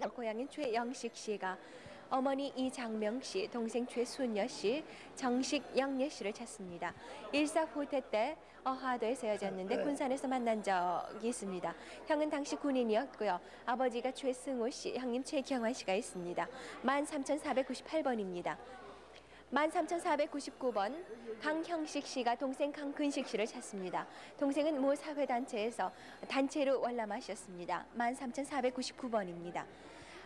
고향인 최영식 씨가 어머니 이장명 씨, 동생 최순여 씨, 정식 영예 씨를 찾습니다. 일사후퇴 때 어하도에서 헤어졌는데 군산에서 만난 적이 있습니다. 형은 당시 군인이었고요. 아버지가 최승우 씨, 형님 최경환 씨가 있습니다. 13,498번입니다. 13,499번 강형식 씨가 동생 강근식 씨를 찾습니다. 동생은 모 사회단체에서 단체로 월남하셨습니다. 13,499번입니다.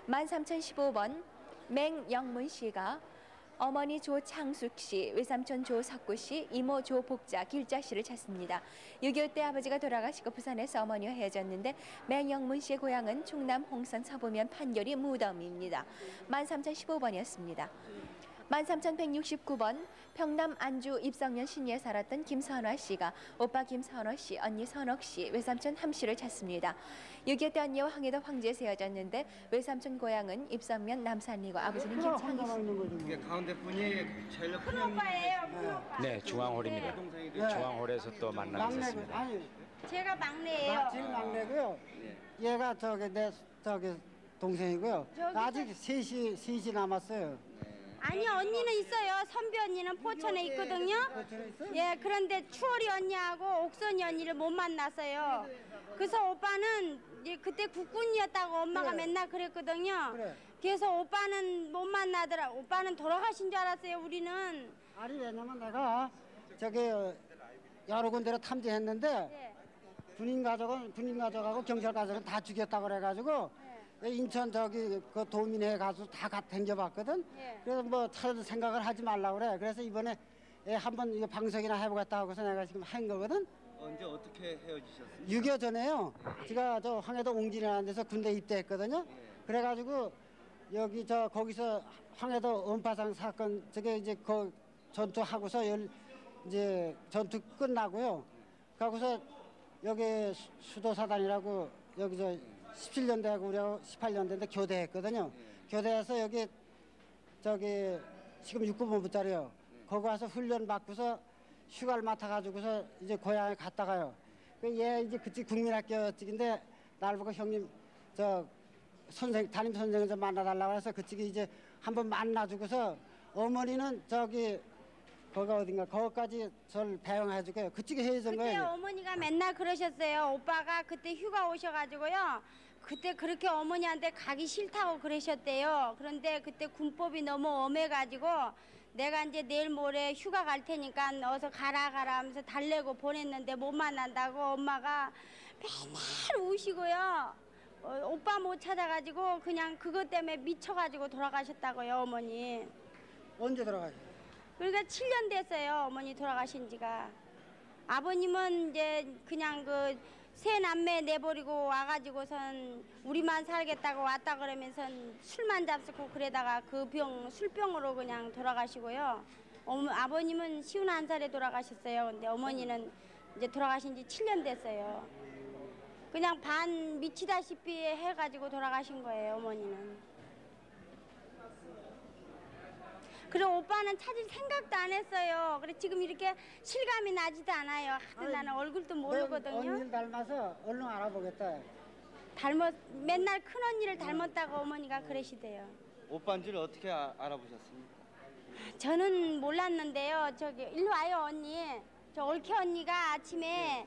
13,015번 맹영문 씨가 어머니 조창숙 씨, 외삼촌 조석구 씨, 이모 조복자, 길자 씨를 찾습니다. 6.25 때 아버지가 돌아가시고 부산에서 어머니와 헤어졌는데 맹영문 씨의 고향은 충남 홍선 서부면 판교리 무덤입니다. 13,015번이었습니다. 13,169번 평남 안주 입성면 신리에 살았던 김선화 씨가 오빠 김선호 씨, 언니 선옥 씨, 외삼촌 함 씨를 찾습니다. 6.25 때 언니와 황해도 황제에서 헤어졌는데 외삼촌 고향은 입성면 남산리고 아버지는 김창희 씨. 이게 가운데 분이 제일 큰 오빠예요, 큰 오빠. 네, 중앙홀입니다. 중앙홀에서 또 만나게 됐습니다. 아니, 제가 막내예요. 지금 막내고요. 얘가 내 동생이고요. 아직 셋이 남았어요. 아니 언니는 있어요. 선비 언니는 포천에 있거든요. 예, 그런데 추월이 언니하고 옥선이 언니를 못 만났어요. 그래서 오빠는 그때 국군이었다고 엄마가 맨날 그랬거든요. 그래서 오빠는 못 만나더라. 오빠는 돌아가신 줄 알았어요. 우리는. 아니 왜냐면 내가 여러 군데로 탐지했는데 군인 가족하고 경찰 가족은 다 죽였다고 그래가지고. 인천 그 도민회 가서 다 댕겨봤거든. 그래서 뭐 차라리 생각을 하지 말라고 그래. 그래서 이번에 한번 이거 방송이나 해보겠다 하고서 내가 지금 한 거거든. 언제 어떻게 헤어지셨어요? 6.25 전에요. 제가 저 황해도 옹진이라는 데서 군대 입대했거든요. 그래가지고 여기 거기서 황해도 원파상 사건 이제 그 전투하고서 이제 전투 끝나고요. 가고서 여기 수도사단이라고 여기 17년대하고 우리하고 18년대인데 교대했거든요. 교대해서 여기 지금 육군본부짜리요. 거기 와서 훈련 받고서 휴가를 맡아가지고서 이제 고향에 갔다가요. 얘 이제 그쪽 국민학교 쪽인데 날 보고 형님 담임 선생을 좀 만나달라고 해서 그쪽에 이제 한번 만나주고서 어머니는 거기가 어딘가 거기까지 저를 배웅해주고요. 그쪽에 헤어진 거예요. 그때 어머니가 맨날 그러셨어요. 오빠가 그때 휴가 오셔가지고요. 그때 그렇게 어머니한테 가기 싫다고 그러셨대요. 그런데 그때 군법이 너무 엄해가지고 내가 이제 내일 모레 휴가 갈 테니까 어서 가라 하면서 달래고 보냈는데 못 만난다고 엄마가 맨날 우시고요. 오빠 못 찾아가지고 그냥 그것 때문에 미쳐가지고 돌아가셨다고요, 어머니. 언제 돌아가셨어요? 그러니까 7년 됐어요, 어머니 돌아가신 지가. 아버님은 이제 그냥 세 남매 내버리고 와가지고선 우리만 살겠다고 왔다 그러면서 술만 잡수고 그러다가 술병으로 그냥 돌아가시고요. 아버님은 51살에 돌아가셨어요. 근데 어머니는 이제 돌아가신 지 7년 됐어요. 그냥 반 미치다시피 해가지고 돌아가신 거예요, 어머니는. 그리고 오빠는 찾을 생각도 안 했어요. 그래 지금 이렇게 실감이 나지도 않아요. 나는 얼굴도 모르거든요. 언니를 닮아서 얼른 알아보겠다. 맨날 큰 언니를 닮았다고 어머니가 그러시대요. 오빠인 줄 어떻게 알아보셨습니까? 저는 몰랐는데요. 일로 와요, 언니. 저 올케 언니가 아침에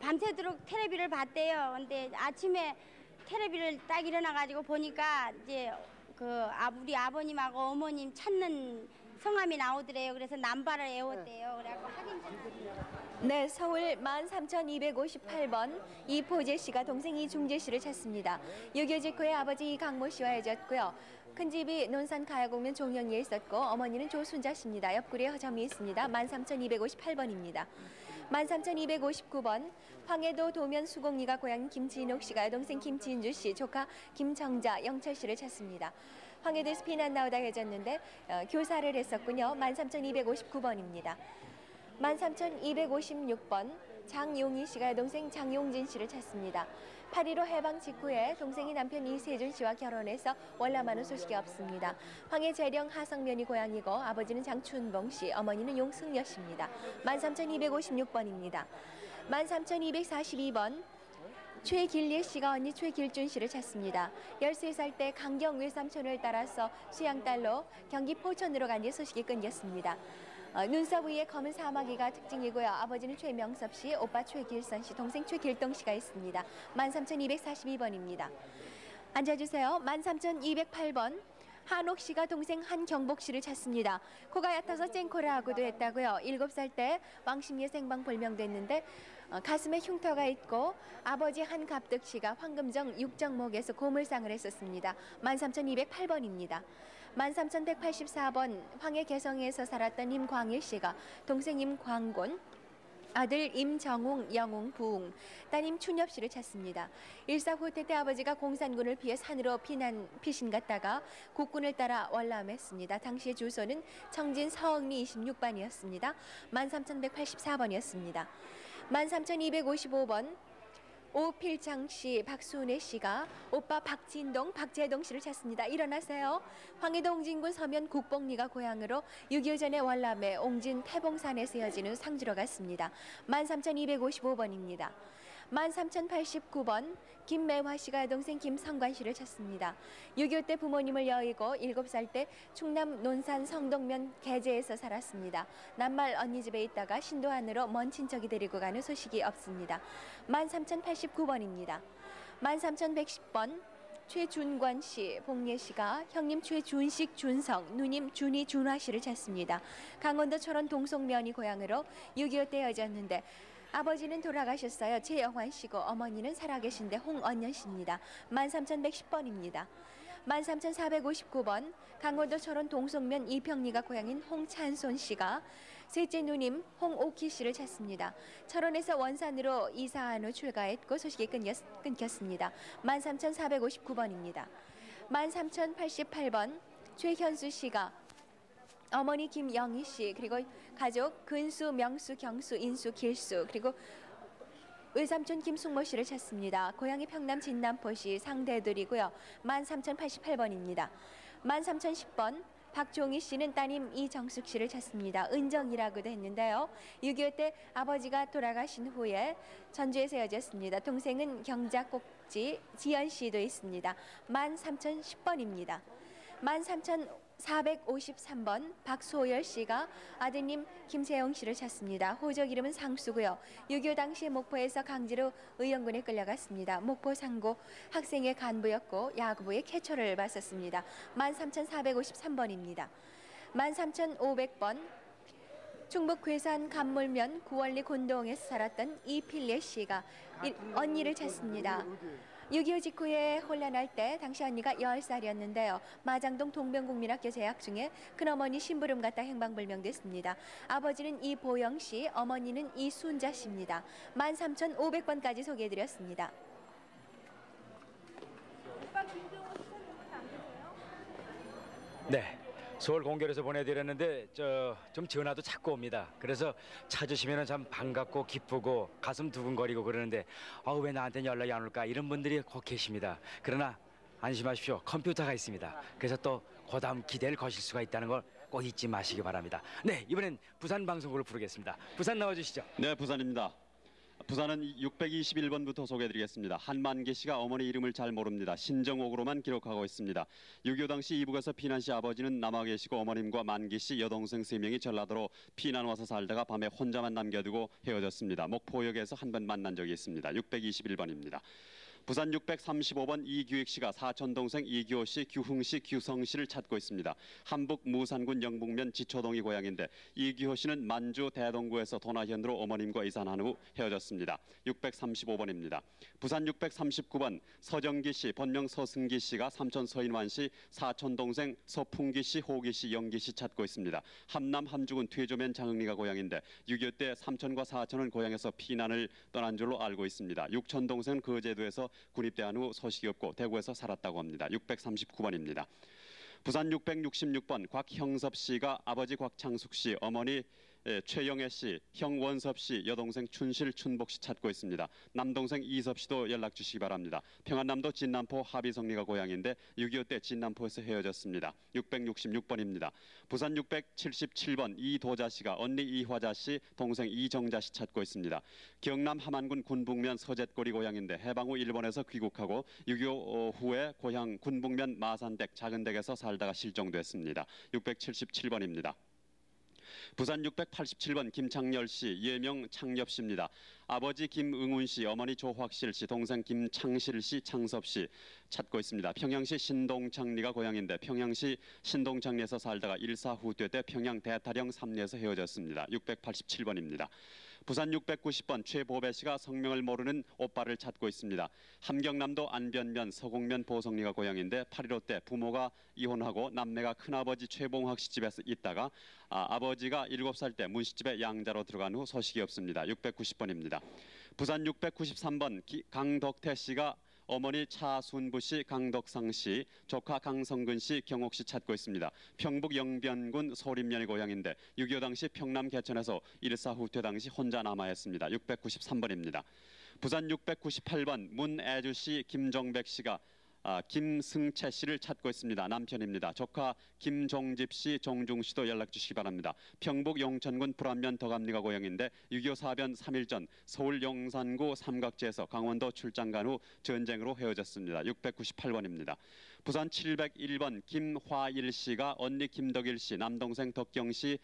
밤새도록 텔레비를 봤대요. 근데 아침에 텔레비를 딱 일어나가지고 보니까 이제 우리 아버님하고 어머님 찾는 성함이 나오더래요. 그래서 남발을 애웠대요. 그래갖고 확인 좀. 네, 서울 13,258번 이포재 씨가 동생 이중재 씨를 찾습니다. 6.25 직후에 아버지 이강모 씨와 헤어졌고요. 큰 집이 논산 가야공면 종영리에 있었고 어머니는 조순자 씨입니다. 옆구리에 허점이 있습니다. 13,258번입니다. 13,259번 황해도 도면 수곡리가 고향 김진옥 씨가 동생 김진주 씨, 조카 김정자, 영철 씨를 찾습니다. 황해도에서 피난 나오다 헤어졌는데 교사를 했었군요. 13,259번입니다. 13,256번 장용희 씨가 동생 장용진 씨를 찾습니다. 8.15 해방 직후에 동생이 남편 이세준 씨와 결혼해서 월남하는 소식이 없습니다. 황해 재령 하성면이 고향이고 아버지는 장춘봉 씨, 어머니는 용승여 씨입니다. 13,256번입니다. 13,242번 최길예 씨가 언니 최길준 씨를 찾습니다. 13살 때 강경 외삼촌을 따라서 수양딸로 경기 포천으로 간 뒤 소식이 끊겼습니다. 눈썹 위에 검은 사마귀가 특징이고요. 아버지는 최명섭 씨, 오빠 최길선 씨, 동생 최길동 씨가 있습니다. 13,242번입니다. 앉아주세요. 13,208번. 한옥 씨가 동생 한경복 씨를 찾습니다. 코가 얕아서 쨍코를 하고도 했다고요. 7살 때 왕십리에 생방불명됐는데 가슴에 흉터가 있고 아버지 한갑득 씨가 황금정 육정목에서 고물상을 했었습니다. 13,208번입니다. 13,184번 황해개성에서 살았던 임광일 씨가 동생 임광곤, 아들 임정웅, 영웅, 부웅, 따님 춘엽 씨를 찾습니다. 일사후퇴 때 아버지가 공산군을 피해 산으로 피신 갔다가 국군을 따라 월남했습니다. 당시의 주소는 청진 서흥리 26반이었습니다. 13,184번이었습니다. 13,255번 오필장 씨, 박순애 씨가 오빠 박진동, 박재동 씨를 찾습니다. 일어나세요. 황해도 옹진군 서면 국복리가 고향으로 6.25 전에 월남에 옹진 태봉산에서 이어지는 상주로 갔습니다. 13,255번입니다. 13,089번 김매화 씨가 동생 김성관 씨를 찾습니다. 6.25 때 부모님을 여의고 7살 때 충남 논산 성동면 개제에서 살았습니다. 낱말 언니 집에 있다가 신도안으로 먼 친척이 데리고 가는 소식이 없습니다. 13,089번입니다. 13,110번 최준권 씨, 복례 씨가 형님 최준식, 준성, 누님 준희, 준화 씨를 찾습니다. 강원도 철원 동송면이 고향으로 6.25 때 이어졌는데 아버지는 돌아가셨어요. 최영환 씨고 어머니는 살아계신데 홍언년 씨입니다. 13,110번입니다. 13,459번 강원도 철원 동송면 이평리가 고향인 홍찬손 씨가 셋째 누님 홍옥희 씨를 찾습니다. 철원에서 원산으로 이사한 후 출가했고 소식이 끊겼습니다. 13,459번입니다. 13,088번 최현수 씨가 어머니 김영희 씨, 그리고 가족 근수, 명수, 경수, 인수, 길수, 그리고 외삼촌 김숙모 씨를 찾습니다. 고향이 평남 진남포시 상대들이고요. 13,088번입니다. 13,010번 박종희 씨는 따님 이정숙 씨를 찾습니다. 은정이라고도 했는데요. 6.25 때 아버지가 돌아가신 후에 전주에서 이어졌습니다. 동생은 경작곡지 지연 씨도 있습니다. 13,010번입니다. 13,453번 박소열 씨가 아드님 김세영 씨를 찾습니다. 호적 이름은 상수고요. 6.25 당시 목포에서 강제로 의원군에 끌려갔습니다. 목포 상고 학생회 간부였고 야구부의 캐처를 맡았습니다. 13,453번입니다. 13,500번 충북 괴산 감물면 구월리 곤동에서 살았던 이필례 씨가 언니를 찾습니다. 6.25 직후에 혼란할 때 당시 언니가 10살이었는데요. 마장동 동명국민학교 재학 중에 큰어머니 심부름 갔다 행방불명됐습니다. 아버지는 이보영 씨, 어머니는 이순자 씨입니다. 13,500번까지 소개해드렸습니다. 네. 서울 공결에서 보내드렸는데 좀 전화도 자꾸 옵니다. 그래서 찾으시면 참 반갑고 기쁘고 가슴 두근거리고 그러는데 왜 나한테 연락이 안 올까 이런 분들이 꼭 계십니다. 그러나 안심하십시오. 컴퓨터가 있습니다. 그래서 또 고다음 기대를 거실 수가 있다는 걸 꼭 잊지 마시기 바랍니다. 네, 이번엔 부산 방송국을 부르겠습니다. 부산 나와주시죠. 네, 부산입니다. 부산은 621번부터 소개해드리겠습니다. 한만기 씨가 어머니 이름을 잘 모릅니다. 신정옥으로만 기록하고 있습니다. 6.25 당시 이북에서 피난 시 아버지는 남아 계시고 어머님과 만기 씨 여동생 3명이 전라도로 피난 와서 살다가 밤에 혼자만 남겨두고 헤어졌습니다. 목포역에서 한 번 만난 적이 있습니다. 621번입니다. 부산 635번 이규익 씨가 사촌 동생 이규호 씨, 규흥 씨, 규성 씨를 찾고 있습니다. 함북 무산군 영북면 지초동이 고향인데 이규호 씨는 만주 대동구에서 도나현으로 어머님과 이산한 후 헤어졌습니다. 635번입니다. 부산 639번 서정기 씨, 본명 서승기 씨가 삼촌 서인환 씨, 사촌 동생 서풍기 씨, 호기 씨, 영기 씨 찾고 있습니다. 함남 함주군 퇴조면 장흥리가 고향인데 6.25 때 삼촌과 사촌은 고향에서 피난을 떠난 줄로 알고 있습니다. 육촌 동생은 거제도에서 군입대한 후 소식이 없고 대구에서 살았다고 합니다. 639번입니다. 부산 666번 곽형섭 씨가 아버지 곽창숙 씨, 어머니 최영애 씨, 형 원섭 씨, 여동생 춘실, 춘복 씨 찾고 있습니다. 남동생 이섭 씨도 연락 주시기 바랍니다. 평안남도 진남포 하비성리가 고향인데 6.25 때 진남포에서 헤어졌습니다. 666번입니다. 부산 677번 이도자 씨가 언니 이화자 씨, 동생 이정자 씨 찾고 있습니다. 경남 함안군 군북면 서jet거리 고향인데 해방 후 일본에서 귀국하고 6.25 후에 고향 군북면 마산댁 작은댁에서 살다가 실종됐습니다. 677번입니다. 부산 687번 김창열 씨, 예명 창엽 씨입니다. 아버지 김응훈 씨, 어머니 조확실 씨, 동생 김창실 씨, 창섭 씨 찾고 있습니다. 평양시 신동창리가 고향인데 평양시 신동창리에서 살다가 1사 후퇴 때 평양 대타령 3리에서 헤어졌습니다. 687번입니다. 부산 690번 최보배 씨가 성명을 모르는 오빠를 찾고 있습니다. 함경남도 안변면 서곡면 보성리가 고향인데 8.15 때 부모가 이혼하고 남매가 큰아버지 최봉학 씨 집에서 있다가 아버지가 7살 때 문씨집에 양자로 들어간 후 소식이 없습니다. 690번입니다. 부산 693번 강덕태 씨가 어머니 차순부 씨, 강덕상 씨, 조카 강성근 씨, 경옥 씨 찾고 있습니다. 평북 영변군 소림면이 고향인데 6.25 당시 평남 개천에서 1사 후퇴 당시 혼자 남아있습니다. 693번입니다. 부산 698번 문애주 씨, 김정백 씨가 김승채 씨를 찾고 있습니다. 남편입니다. 조카 김종집 씨, 종중 씨도 연락 주시기 바랍니다. 평북 용천군 불안면 덕암리가 고향인데 6.25 사변 3일 전 서울 용산구 삼각지에서 강원도 출장 간 후 전쟁으로 헤어졌습니다. 698번입니다. 부산 701번 김화일 씨가 언니 김덕일 씨, 남동생 덕경 씨,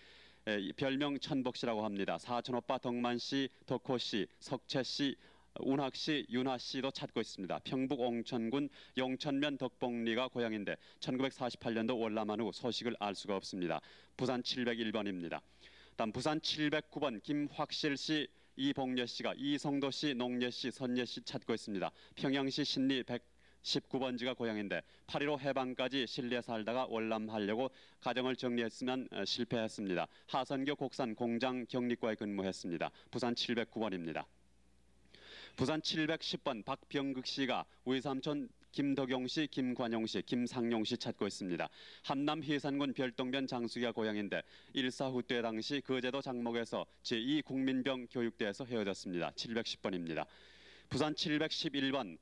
별명 천복 씨라고 합니다. 사촌 오빠 덕만 씨, 덕호 씨, 석채 씨, 운학 씨, 윤하 씨도 찾고 있습니다. 평북 옹천군 용천면 덕봉리가 고향인데 1948년도 월남한 후 소식을 알 수가 없습니다. 부산 701번입니다. 다음 부산 709번 김확실 씨, 이봉려 씨가 이성도 씨, 농예 씨, 선예 씨 찾고 있습니다. 평양시 신리 119번지가 고향인데 8.15 해방까지 신리에 살다가 월남하려고 가정을 정리했으면 실패했습니다. 하선교 곡산 공장 경리과에 근무했습니다. 부산 709번입니다. 부산 710번 박병극 씨가 외삼촌 김덕용 씨, 김관용 씨, 김상용 씨 찾고 있습니다. 함남 희산군 별동변 장수기가 고향인데 1사 후퇴 당시 거제도 장목에서 제2국민병 교육대에서 헤어졌습니다. 710번입니다. 부산 711번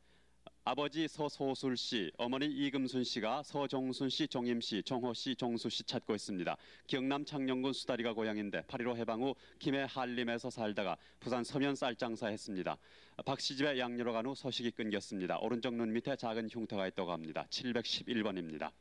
아버지 서소술 씨, 어머니 이금순 씨가 서종순 씨, 종임 씨, 종호 씨, 종수 씨 찾고 있습니다. 경남 창녕군 수다리가 고향인데 8.15 해방 후 김해 한림에서 살다가 부산 서면 쌀장사 했습니다. 박 씨 집에 양녀로 간 후 소식이 끊겼습니다. 오른쪽 눈 밑에 작은 흉터가 있다고 합니다. 711번입니다.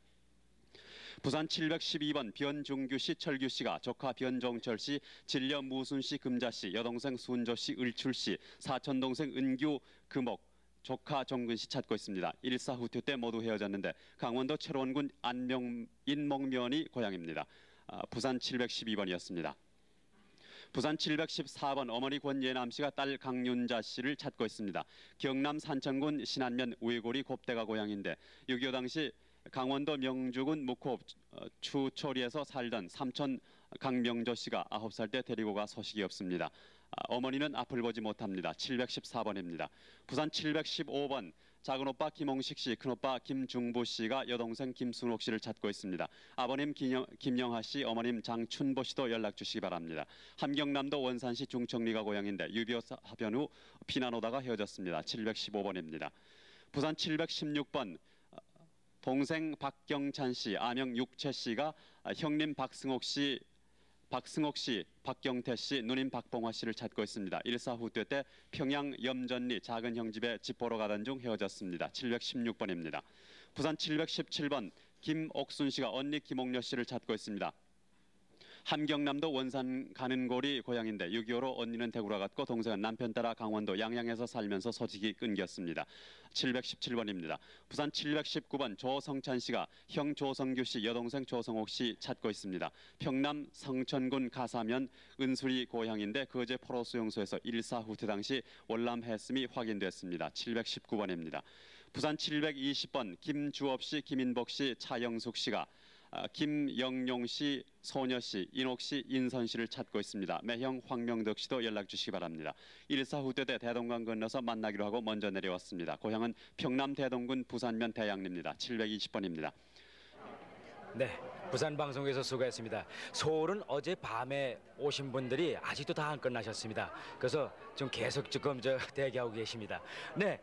부산 712번 변중규 씨, 철규 씨가 조카 변종철 씨, 진려 무순 씨, 금자 씨, 여동생 순조 씨, 을출 씨, 사촌 동생 은규, 금옥, 조카 정근 씨 찾고 있습니다. 1사 후퇴 때 모두 헤어졌는데 강원도 철원군 인목면이 고향입니다. 부산 712번이었습니다. 부산 714번 어머니 권예남 씨가 딸 강윤자 씨를 찾고 있습니다. 경남 산천군 신안면 우이고리 곱대가 고향인데 6.25 당시 강원도 명주군 묵호 추초리에서 살던 삼촌 강명조 씨가 9살 때 데리고 가 소식이 없습니다. 어머니는 앞을 보지 못합니다. 714번입니다. 부산 715번 작은오빠 김홍식 씨, 큰오빠 김중부 씨가 여동생 김순옥 씨를 찾고 있습니다. 아버님 김영하 씨, 어머님 장춘보 씨도 연락 주시기 바랍니다. 함경남도 원산시 중청리가 고향인데 6.25 사변 후 피난 오다가 헤어졌습니다. 715번입니다. 부산 716번 동생 박경찬 씨, 아명 육채 씨가 형님 박승옥 씨, 박경태 씨, 누님 박봉화 씨를 찾고 있습니다. 1사 후퇴 때 평양 염전리 작은 형 집에 집 보러 가던 중 헤어졌습니다. 716번입니다. 부산 717번 김옥순 씨가 언니 김옥려 씨를 찾고 있습니다. 함경남도 원산 가는고리 고향인데 6.25로 언니는 대구로 갔고 동생은 남편 따라 강원도 양양에서 살면서 소식이 끊겼습니다. 717번입니다. 부산 719번 조성찬 씨가 형 조성규 씨, 여동생 조성옥 씨 찾고 있습니다. 평남 성천군 가사면 은수리 고향인데 거제 포로수용소에서 1사 후퇴 당시 월남했음이 확인됐습니다. 719번입니다. 부산 720번 김주업 씨, 김인복 씨, 차영숙 씨가 김영용 씨, 소녀 씨, 인옥 씨, 인선 씨를 찾고 있습니다. 매형 황명덕 씨도 연락 주시기 바랍니다. 1사 후퇴 때 대동강 건너서 만나기로 하고 먼저 내려왔습니다. 고향은 평남 대동군 부산면 대양리입니다. 720번입니다. 네. 부산 방송에서 수고했습니다. 서울은 어제 밤에 오신 분들이 아직도 다 안 끝나셨습니다. 그래서 좀 계속 지금 대기하고 계십니다. 네,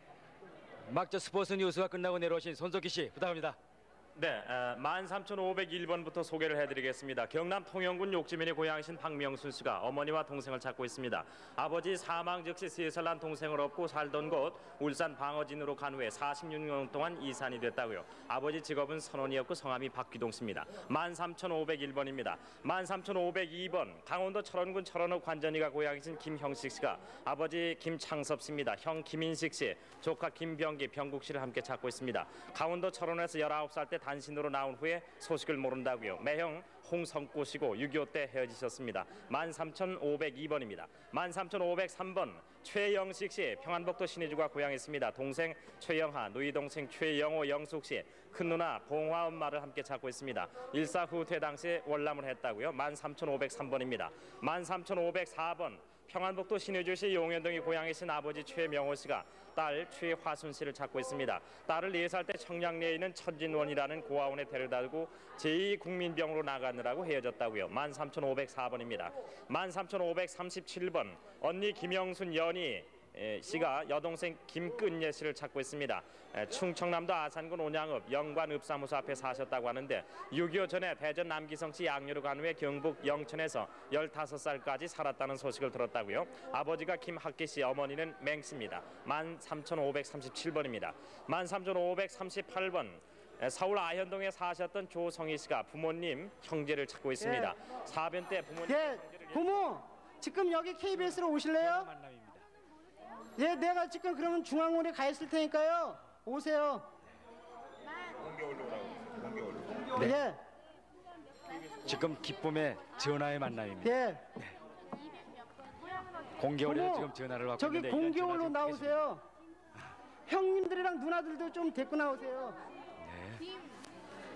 막 스포츠 뉴스가 끝나고 내려오신 손석희 씨 부탁합니다. 네, 13,501번부터 소개를 해드리겠습니다. 경남 통영군 욕지면의 고향이신 박명순 씨가 어머니와 동생을 찾고 있습니다. 아버지 사망 즉시 3살 난 동생을 업고 살던 곳 울산 방어진으로 간 후에 46년 동안 이산이 됐다고요. 아버지 직업은 선원이었고 성함이 박귀동 씨입니다. 13,501번입니다. 13,502번 강원도 철원군 철원읍 관전이가 고향이신 김형식 씨가 아버지 김창섭 씨입니다. 형 김인식 씨, 조카 김병기, 병국 씨를 함께 찾고 있습니다. 강원도 철원에서 19살 때 단신으로 나온 후에 소식을 모른다고요. 매형 홍성구 씨고 6.25 때 헤어지셨습니다. 13,502번입니다. 13,503번 최영식 씨, 평안북도 신의주가 고향했습니다. 동생 최영하, 누이 동생 최영호, 영숙 씨, 큰 누나 봉화 엄마를 함께 찾고 있습니다. 일사후퇴 당시에 월남을 했다고요. 13,503번입니다. 13,504번 평안북도 신의주시 용현동이 고향이신 아버지 최명호 씨가 딸 최화순 씨를 찾고 있습니다. 딸을 4살 때 청량리에 있는 천진원이라는 고아원에 데려다주고 제2국민병으로 나가느라고 헤어졌다고요. 13,504번입니다. 13,537번 언니 김영순 연희 씨가 여동생 김끈예 씨를 찾고 있습니다. 충청남도 아산군 온양읍 영관읍사무소 앞에 사셨다고 하는데 6.25 전에 대전 남기성시 양류로 간 후에 경북 영천에서 15살까지 살았다는 소식을 들었다고요. 아버지가 김학기 씨, 어머니는 맹 씨입니다. 13,537번입니다. 13,538번 서울 아현동에 사셨던 조성희 씨가 부모님, 형제를 찾고 있습니다. 사변 때 부모님, 고모 지금 여기 KBS로 오실래요? 만남입니다. 예, 내가 지금 그러면 중앙원에 가 있을 테니까요. 오세요. 네. 예, 지금 기쁨의 전화의 만남입니다. 예. 공개월에 고모, 지금 전화를 받고 저기 있는데 이런 공개홀로 전화 좀 나오세요. 형님들이랑 누나들도 좀 데리고 나오세요.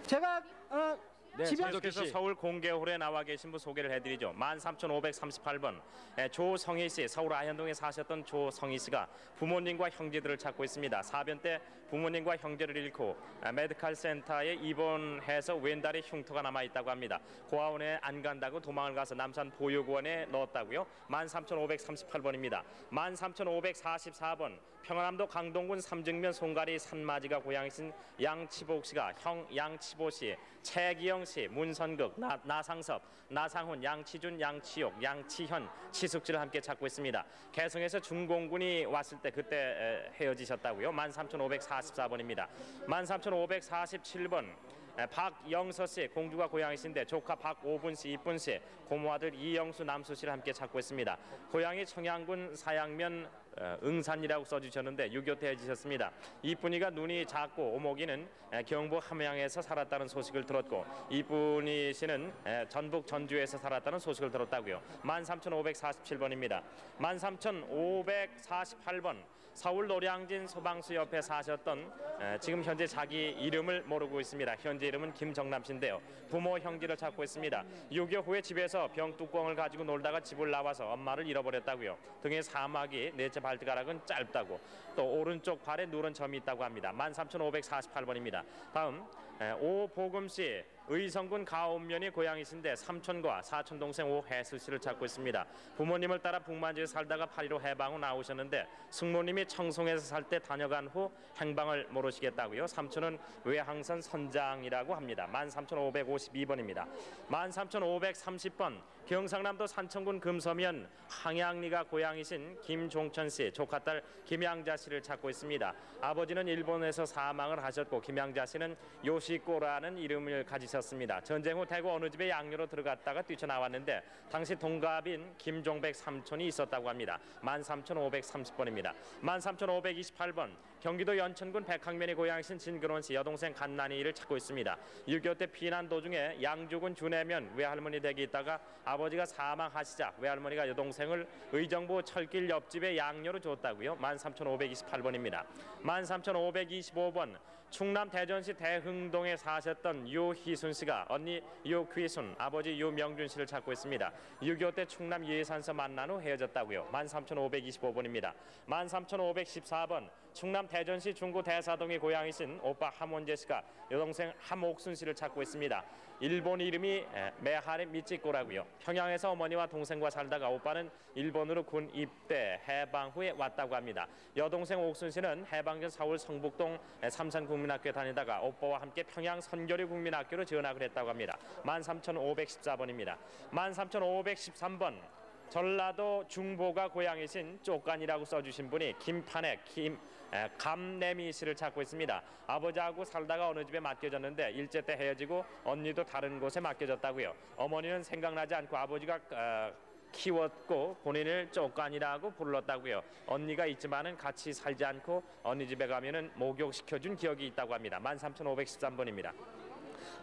제가 네, 집에 손석희 계속해서 씨. 서울 공개홀에 나와 계신 분 소개를 해드리죠. 13,538번 조성희 씨, 서울 아현동에 사셨던 조성희 씨가 부모님과 형제들을 찾고 있습니다. 사변 때 부모님과 형제를 잃고 메디컬 센터에 입원해서 왼다리 흉터가 남아있다고 합니다. 고아원에 안 간다고 도망을 가서 남산 보육원에 넣었다고요. 13,538번입니다. 13,544번 평안남도 강동군 삼증면 송가리 산마지가 고향이신 양치복 씨가 형 양치보 씨, 최기영 씨, 문선극, 나상섭, 나상훈, 양치준, 양치옥, 양치현, 치숙지를 함께 찾고 있습니다. 개성에서 중공군이 왔을 때 그때 헤어지셨다고요. 13,544번입니다. 13,547번 박영서 씨, 공주가 고향이신데 조카 박오분 씨, 이쁜 씨, 고모 아들 이영수, 남수 씨를 함께 찾고 있습니다. 고향이 청양군 사양면 응산이라고 써주셨는데 6.25 때 헤어지셨습니다. 이쁜이가 눈이 작고 오목이는 경북 함양에서 살았다는 소식을 들었고 이쁜이 씨는 전북 전주에서 살았다는 소식을 들었다고요. 13,547번입니다. 13,548번 서울 노량진 소방수 옆에 사셨던 지금 현재 자기 이름을 모르고 있습니다. 현재 이름은 김정남 씨인데요. 부모 형제를 찾고 있습니다. 6.25 후에 집에서 병뚜껑을 가지고 놀다가 집을 나와서 엄마를 잃어버렸다고요. 등에 사막이 넷째 발가락은 짧다고 또 오른쪽 발에 누런 점이 있다고 합니다. 13,548번입니다. 다음 오보금 씨, 의성군 가온면이 고향이신데 삼촌과 사촌 동생 오혜슬 씨를 찾고 있습니다. 부모님을 따라 북만주에 살다가 8.15 해방 후 나오셨는데 승모님이 청송에서 살 때 다녀간 후 행방을 모르시겠다고요. 삼촌은 외항선 선장이라고 합니다. 13,552번입니다. 13,530번 경상남도 산청군 금서면 항양리가 고향이신 김종천 씨, 조카딸 김양자 씨를 찾고 있습니다. 아버지는 일본에서 사망을 하셨고 김양자 씨는 요시코라는 이름을 가지셨습니다. 전쟁 후 대구 어느 집에 양료로 들어갔다가 뛰쳐나왔는데 당시 동갑인 김종백 삼촌이 있었다고 합니다. 13,530번입니다. 13,528번 경기도 연천군 백항면이 고향이신 진근원 씨, 여동생 간난이를 찾고 있습니다. 6.25 때 피난 도중에 양주군 주내면 외할머니 댁에 있다가 아버지가 사망하시자 외할머니가 여동생을 의정부 철길 옆집에 양료로 줬다고요. 13,528번입니다. 13,525번 충남 대전시 대흥동에 사셨던 유희순 씨가 언니 유귀순, 아버지 유명준 씨를 찾고 있습니다. 6.25 때 충남 예산서 만난 후 헤어졌다고요. 13,525번입니다. 13,514번 충남 대전시 중구 대사동이 고향이신 오빠 함원재 씨가 여동생 함옥순 씨를 찾고 있습니다. 일본 이름이 메하리 미치코라고요. 평양에서 어머니와 동생과 살다가 오빠는 일본으로 군 입대 해방 후에 왔다고 합니다. 여동생 옥순 씨는 해방 전 서울 성북동 삼산국민학교에 다니다가 오빠와 함께 평양 선교류 국민학교로 전학을 했다고 합니다. 13514번입니다. 13513번. 전라도 중보가 고향이신 쪽간이라고 써주신 분이 김판의 감내미 씨를 찾고 있습니다. 아버지하고 살다가 어느 집에 맡겨졌는데 일제 때 헤어지고 언니도 다른 곳에 맡겨졌다고요. 어머니는 생각나지 않고 아버지가 키웠고 본인을 쪽간이라고 불렀다고요. 언니가 있지만은 같이 살지 않고 언니 집에 가면은 목욕시켜준 기억이 있다고 합니다. 13513번입니다.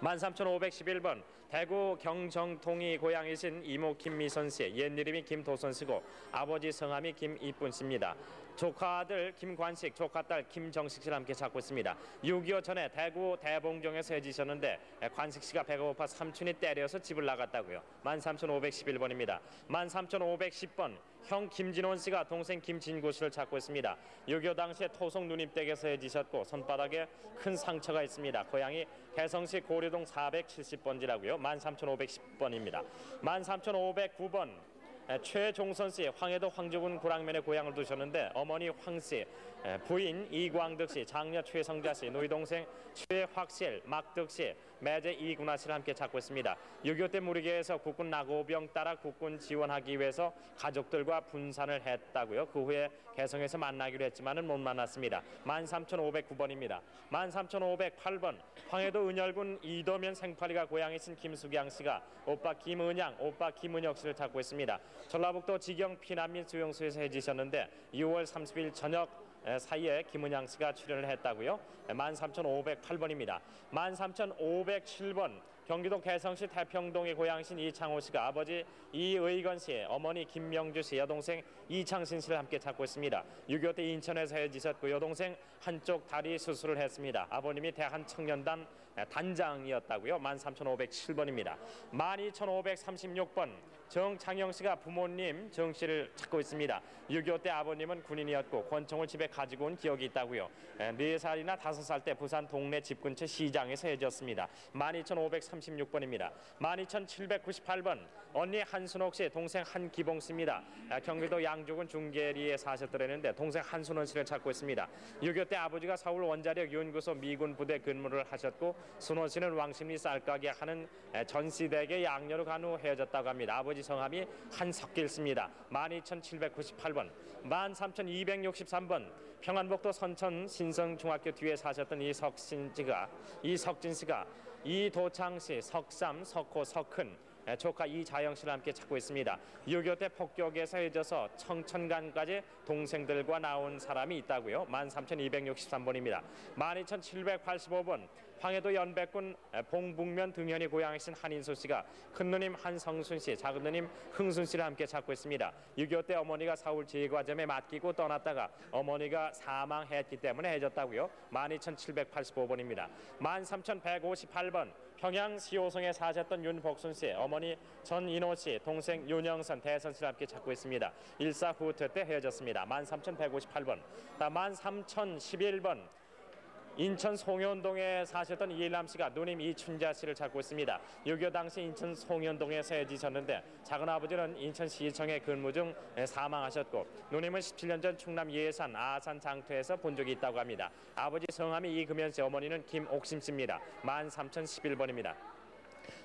13511번. 대구 경정통이 고향이신 이모 김미선 씨, 옛 이름이 김도선 씨고 아버지 성함이 김이쁜 씨입니다. 조카 아들 김관식, 조카 딸 김정식 씨를 함께 찾고 있습니다. 6.25 전에 대구 대봉정에서 해지셨는데 관식 씨가 배가 고파 삼촌이 때려서 집을 나갔다고요. 13511번입니다. 13510번. 형 김진원 씨가 동생 김진구 씨를 찾고 있습니다. 6.25 당시에 토속 누님댁에서 해지셨고 손바닥에 큰 상처가 있습니다. 고향이 개성시 고려동 470번지라고요. 13510번입니다. 13509번. 최종선 씨, 황해도 황주군 구랑면에 고향을 두셨는데 어머니 황 씨, 부인 이광득 씨, 장녀 최성자 씨, 누이 동생 최확실, 막득 씨, 매제 이군아 씨를 함께 찾고 있습니다. 6.25 때 무리개에서 국군 나고병 따라 국군 지원하기 위해서 가족들과 분산을 했다고요. 그 후에 개성에서 만나기로 했지만은 못 만났습니다. 13509번입니다. 13508번. 황해도 은열군 이도면 생파리가 고향이신 김수경 씨가 오빠 김은양, 오빠 김은혁 씨를 찾고 있습니다. 전라북도 지경 피난민 수용소에서 해지셨는데 6월 30일 저녁 사이에 김은양 씨가 출연을 했다고요. 13508번입니다. 13507번. 경기도 개성시 태평동의 고향이신 이창호 씨가 아버지 이의건 씨, 어머니 김명주 씨, 여동생 이창신 씨를 함께 찾고 있습니다. 6.25 때 인천에서 헤어지셨고 여동생 한쪽 다리 수술을 했습니다. 아버님이 대한청년단 단장이었다고요. 13507번입니다. 12536번. 정창영 씨가 부모님 정 씨를 찾고 있습니다. 6.25 때 아버님은 군인이었고 권총을 집에 가지고 온 기억이 있다고요. 4살이나 5살 때 부산 동네 집 근처 시장에서 헤어졌습니다. 12536번입니다. 12798번. 언니 한순옥 씨, 동생 한기봉 씨입니다. 경기도 양조군 중계리에 사셨더랬는데 동생 한순원 씨를 찾고 있습니다. 6.25 때 아버지가 서울 원자력 연구소 미군 부대 근무를 하셨고 순원 씨는 왕십리 쌀가게 하는 전시댁에 양녀로 간 후 헤어졌다고 합니다. 아버지 성함이 한석길 씨입니다. 12798번. 13263번. 평안북도 선천 신성중학교 뒤에 사셨던 이석진 씨가 이도창 씨, 석삼, 석호, 석큰 조카 이자영 씨를 함께 찾고 있습니다. 6.25 때 폭격에서 헤어져서 청천간까지 동생들과 나온 사람이 있다고요. 13263번입니다. 12785번. 황해도 연백군 봉북면 등현이 고향이신 한인소 씨가 큰누님 한성순 씨, 작은누님 흥순 씨를 함께 찾고 있습니다. 6.25 때 어머니가 서울 제과점에 맡기고 떠났다가 어머니가 사망했기 때문에 해졌다고요. 12785번입니다. 13158번. 평양 시호성에 사셨던 윤복순 씨, 어머니 전인호 씨, 동생 윤영선, 대선 씨를 함께 찾고 있습니다. 일사후퇴 때 헤어졌습니다. 13158번. 13011번. 인천 송현동에 사셨던 이일남 씨가 누님 이춘자 씨를 찾고 있습니다. 6.25 당시 인천 송현동에서 헤어지셨는데 작은아버지는 인천시청에 근무 중 사망하셨고 누님은 17년 전 충남 예산 아산 장터에서 본 적이 있다고 합니다. 아버지 성함이 이금현 씨, 어머니는 김옥심 씨입니다. 13011번입니다.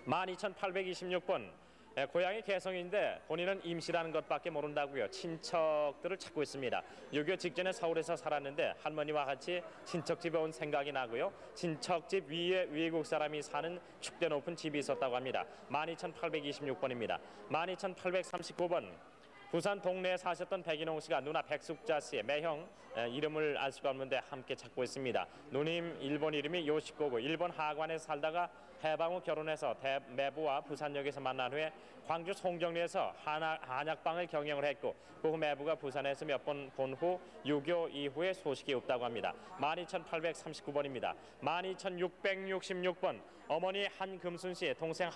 12826번. 고향이 개성인데 본인은 임시라는 것밖에 모른다고요. 친척들을 찾고 있습니다. 6.25 직전에 서울에서 살았는데 할머니와 같이 친척집에 온 생각이 나고요. 친척집 위에 외국 사람이 사는 축대 높은 집이 있었다고 합니다. 12826번입니다. 12839번. 부산 동네에 사셨던 백인홍 씨가 누나 백숙자 씨의 매형 이름을 알 수가 없는데 함께 찾고 있습니다. 누님 일본 이름이 요시코고 일본 하관에서 살다가 해방 후 결혼해서 매부와 부산역에서 만난 후에 광주 송정리에서 한약방을 경영을 했고 그 후 매부가 부산에서 몇 번 본 후 6.25 이후에 소식이 없다고 합니다. 12839번입니다. 12666번. 어머니 한금순 씨, 동생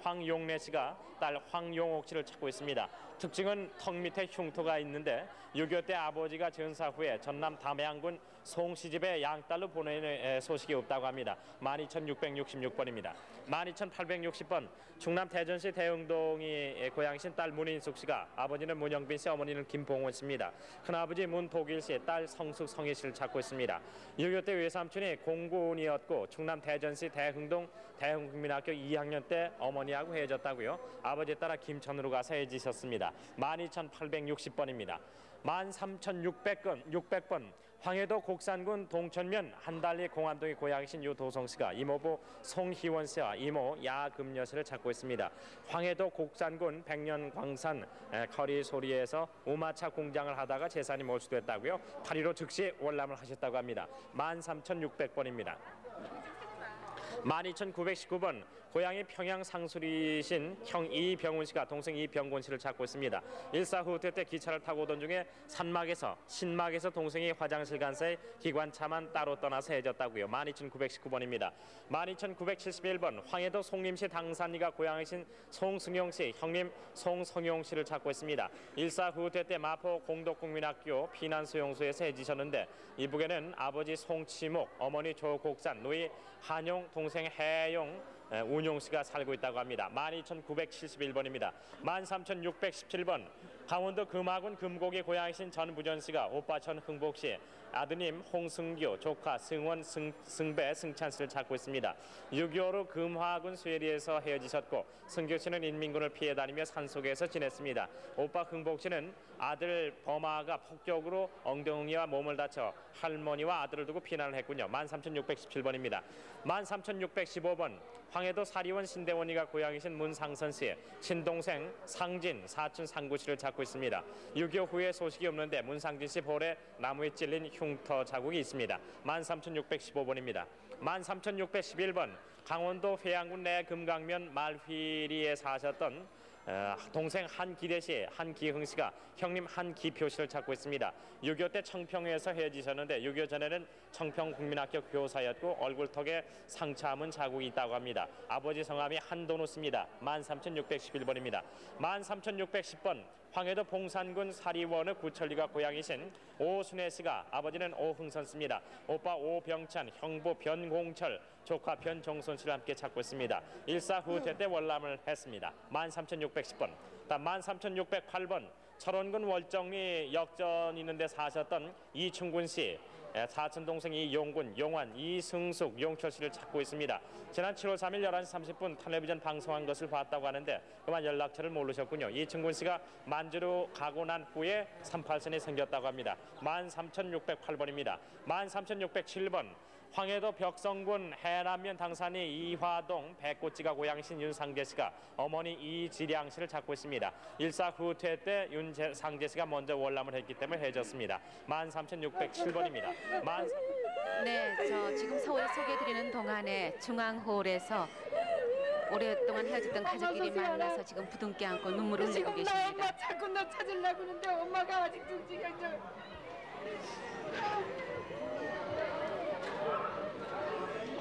황용래 씨가 딸 황용옥 씨를 찾고 있습니다. 특징은 턱 밑에 흉터가 있는데 6.25 때 아버지가 전사 후에 후에 전남 담양군 송시집에 양딸로 보내는 소식이 없다고 합니다. 12,666번입니다. 12,860번 충남 대전시 대흥동이 고향신 딸 문인숙 씨가 아버지는 문영빈 씨, 어머니는 김봉원 씨입니다. 큰아버지 문도길 씨, 딸 성숙 성희 씨를 찾고 있습니다. 6.25 때 외삼촌이 공군이었고 충남 대전시 대흥동 대흥국민학교 2학년 때 어머니하고 헤어졌다고요. 아버지에 따라 김천으로 가서 헤어지셨습니다. 12,860번입니다. 13,600번 황해도 곡산군 동천면 한달리 공암동의 고향이신 유도성 씨가 이모부 송희원 씨와 이모 야금여 씨를 찾고 있습니다. 황해도 곡산군 백년광산 커리소리에서 우마차 공장을 하다가 재산이 몰수됐다고요. 8.15 즉시 월남을 하셨다고 합니다. 13,600번입니다. 12,919번 고향이 평양 상수리신 형 이병훈 씨가 동생 이병곤 씨를 찾고 있습니다. 일사후퇴 때 기차를 타고 오던 중에 신막에서 동생이 화장실 간 사이 기관차만 따로 떠나서 헤어졌다고요. 12,919번입니다. 12,971번 황해도 송림시 당산리가 고향이신 송승용 씨, 형님 송성용 씨를 찾고 있습니다. 일사후퇴 때 마포 공덕국민학교 피난수용소에서 헤어지셨는데 이북에는 아버지 송치목, 어머니 조곡산, 누이 한용, 동생 해용, 운용 씨가 살고 있다고 합니다. 12,971번입니다. 13,617번 강원도 금화군 금곡의 고향이신 전부전 씨가 오빠 전흥복 씨, 아드님 홍승규, 조카 승원, 승배, 승찬 씨를 찾고 있습니다. 6.25로 금화군 수해리에서 헤어지셨고 승규 씨는 인민군을 피해 다니며 산속에서 지냈습니다. 오빠 흥복 씨는 아들 범아가 폭격으로 엉덩이와 몸을 다쳐 할머니와 아들을 두고 피난을 했군요. 13,617번입니다. 13,615번 황해도 사리원 신대원이가 고향이신 문상선 씨의 친동생 상진, 사촌 상구 씨를 찾고 있습니다. 6.25 후에 소식이 없는데 문상진 씨 볼에 나무에 찔린 흉터 자국이 있습니다. 13,615번입니다. 13,611번 강원도 회양군 내 금강면 말휘리에 사셨던 동생 한기대 씨, 한기흥 씨가 형님 한기표 씨를 찾고 있습니다. 6.25 때 청평에서 헤어지셨는데 6.25 전에는 청평국민학교 교사였고 얼굴턱에 상처암은 자국이 있다고 합니다. 아버지 성함이 한돈우 씨입니다. 13,611번입니다. 13,610번 황해도 봉산군 사리원의 구천리가 고향이신 오순혜 씨가 아버지는 오흥선 씨입니다. 오빠 오병찬, 형부 변공철, 조카 변종선 씨를 함께 찾고 있습니다. 일사후퇴 때 월남을 했습니다. 13,610번. 13,608번 철원군 월정리 역전 있는 데 사셨던 이충군 씨, 사촌 동생 이용군, 용환, 이승숙, 용철 씨를 찾고 있습니다. 지난 7월 3일 11시 30분 텔레비전 방송한 것을 봤다고 하는데 그만 연락처를 모르셨군요. 이충군 씨가 만주로 가고 난 후에 38선이 생겼다고 합니다. 13,608번입니다. 13,607번 황해도 벽성군 해남면 당산리 이화동 백꽃지가 고향이신 윤상재 씨가 어머니 이지량 씨를 찾고 있습니다. 일사후퇴 때 윤상재 씨가 먼저 월남을 했기 때문에 헤어졌습니다. 13,607번입니다. 네, 저 지금 서울 소개드리는 동안에 중앙홀에서 오랫동안 헤어졌던 가족끼리 만나서 지금 부둥켜 안고 눈물을 흘리고 계십니다. 지금 엄마 자꾸 너 찾으려고 그러는데 엄마가 아직도 지금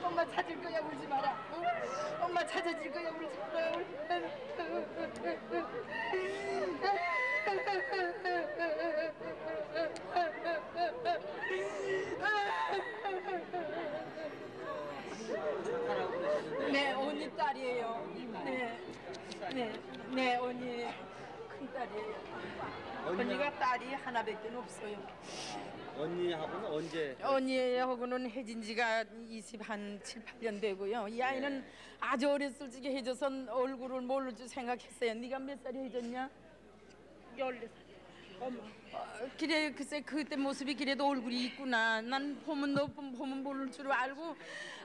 엄마 찾을 거야 울지 마라. 응? 엄마 찾아줄 거야 울지 마라. 네, 언니 딸이에요. 네, 언니 큰 딸이에요. 언니가 딸이 하나밖에 없어요. 언니하고는 언제? 언니하고는 헤어진 지가 7, 8년 되고요. 이 아이는 아주 어렸을 적에 헤어져서 얼굴을 모를 줄 생각했어요. 네가 몇 살에 헤어졌냐? 14살. 엄마. 그래, 글쎄 그때 모습이 그래도 얼굴이 있구나. 난 보면 모를 줄 알고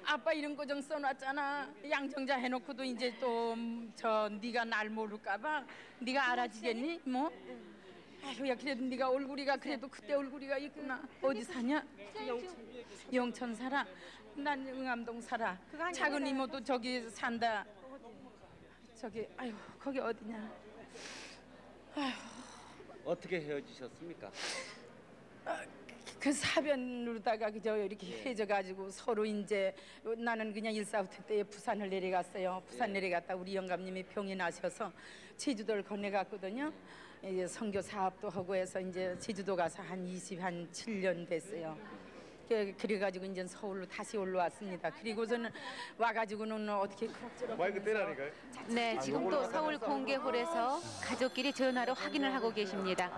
아빠 이런 거정 써놨잖아. 양정자 해놓고도 이제 또 네가 날 모를까봐 네가 알아지겠니? 뭐? 아유야 그래도 네가 얼굴이가 그래도 그때 얼굴이가 있구나. 어디 사냐? 영천 살아. 난 응암동 살아. 작은 이모도 저기 산다. 저기 아유 거기 어디냐? 아유. 어떻게 헤어지셨습니까? 그 사변으로다가 그저 이렇게 헤어져가지고 서로 이제 나는 그냥 일사후퇴 때 부산을 내려갔어요. 부산 내려갔다 우리 영감님이 병이 나셔서 제주도를 건너갔거든요. 이제 선교 사업도 하고 해서 이제 제주도 가서 한 27년 됐어요. 그래가지고 이제 서울로 다시 올라왔습니다. 그리고서는 와가지고는 어떻게 그럭저럭 마이크 떼라니까요. 네, 지금 또 서울 공개홀에서 가족끼리 전화로 확인을 하고 계십니다.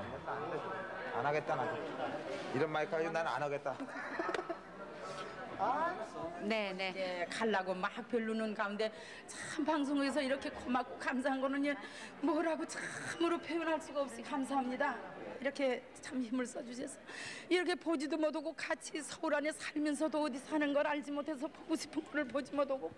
안 하겠다 나. 이런 마이크 가지고 나는 안 하겠다. 네, 네. 이제 가려고 막 별로는 가운데 참 방송에서 이렇게 고맙고 감사한 거는 뭐라고 참으로 표현할 수가 없이 감사합니다. 이렇게 참 힘을 써주셔서 이렇게 보지도 못하고 같이 서울 안에 살면서도 어디 사는 걸 알지 못해서 보고 싶은 거를 보지 못하고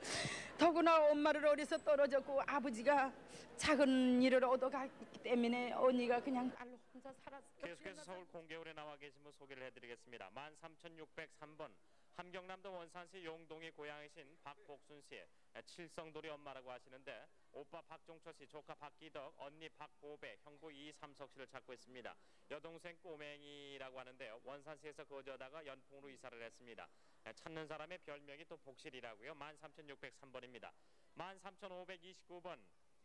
더구나 엄마를 어려서 떨어졌고 아버지가 작은 일을 얻어갔기 때문에 언니가 그냥 날로 혼자 살았어요. 계속해서 서울 공개홀에 나와 계신 분 소개를 해드리겠습니다. 13,603번 함경남도 원산시 용동이 고향이신 박복순 씨, 칠성돌이 엄마라고 하시는데 오빠 박종철 씨, 조카 박기덕, 언니 박보배, 형부 이삼석 씨를 찾고 있습니다. 여동생 꼬맹이라고 하는데요. 원산시에서 거주하다가 연풍으로 이사를 했습니다. 찾는 사람의 별명이 또 복실이라고요. 13,603번입니다. 13,529번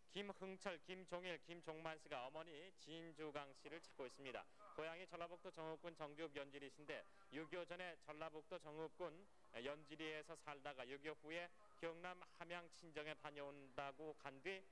김흥철, 김종일, 김종만 씨가 어머니 진주강 씨를 찾고 있습니다. 고향이 전라북도 정읍군 정주읍 연지리신데 6.25 전에 전라북도 정읍군 연지리에서 살다가 6.25 후에 경남 함양 친정에 다녀온다고 간 뒤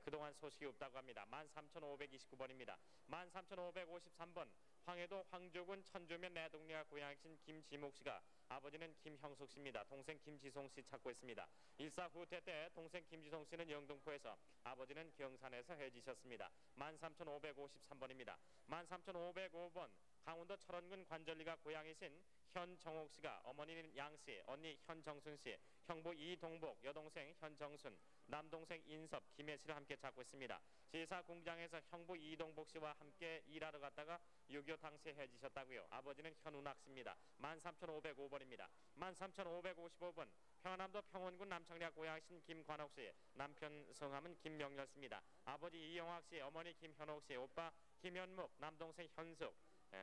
그동안 소식이 없다고 합니다. 13,529번입니다. 13,553번 황해도 황주군 천주면 내동리가 고향이신 김지목 씨가 아버지는 김형숙 씨입니다. 동생 김지송 씨 찾고 있습니다. 일사후퇴 때 동생 김지송 씨는 영등포에서 아버지는 경산에서 헤어지셨습니다. 13,553번입니다. 13,505번 강원도 철원군 관절리가 고향이신 현정옥 씨가 어머니는 양 씨, 언니 현정순 씨, 형부 이동복, 여동생 현정순, 남동생 인섭, 김혜 씨를 함께 찾고 있습니다. 제사 공장에서 형부 이동복 씨와 함께 일하러 갔다가 6.25 당시에 헤어지셨다고요. 아버지는 현운학 씨입니다. 13,505번입니다. 13,555번 평안남도 평원군 남창리가 고향이신 김관옥 씨, 남편 성함은 김명렬 씨입니다. 아버지 이영학 씨, 어머니 김현옥 씨, 오빠 김현묵, 남동생 현숙,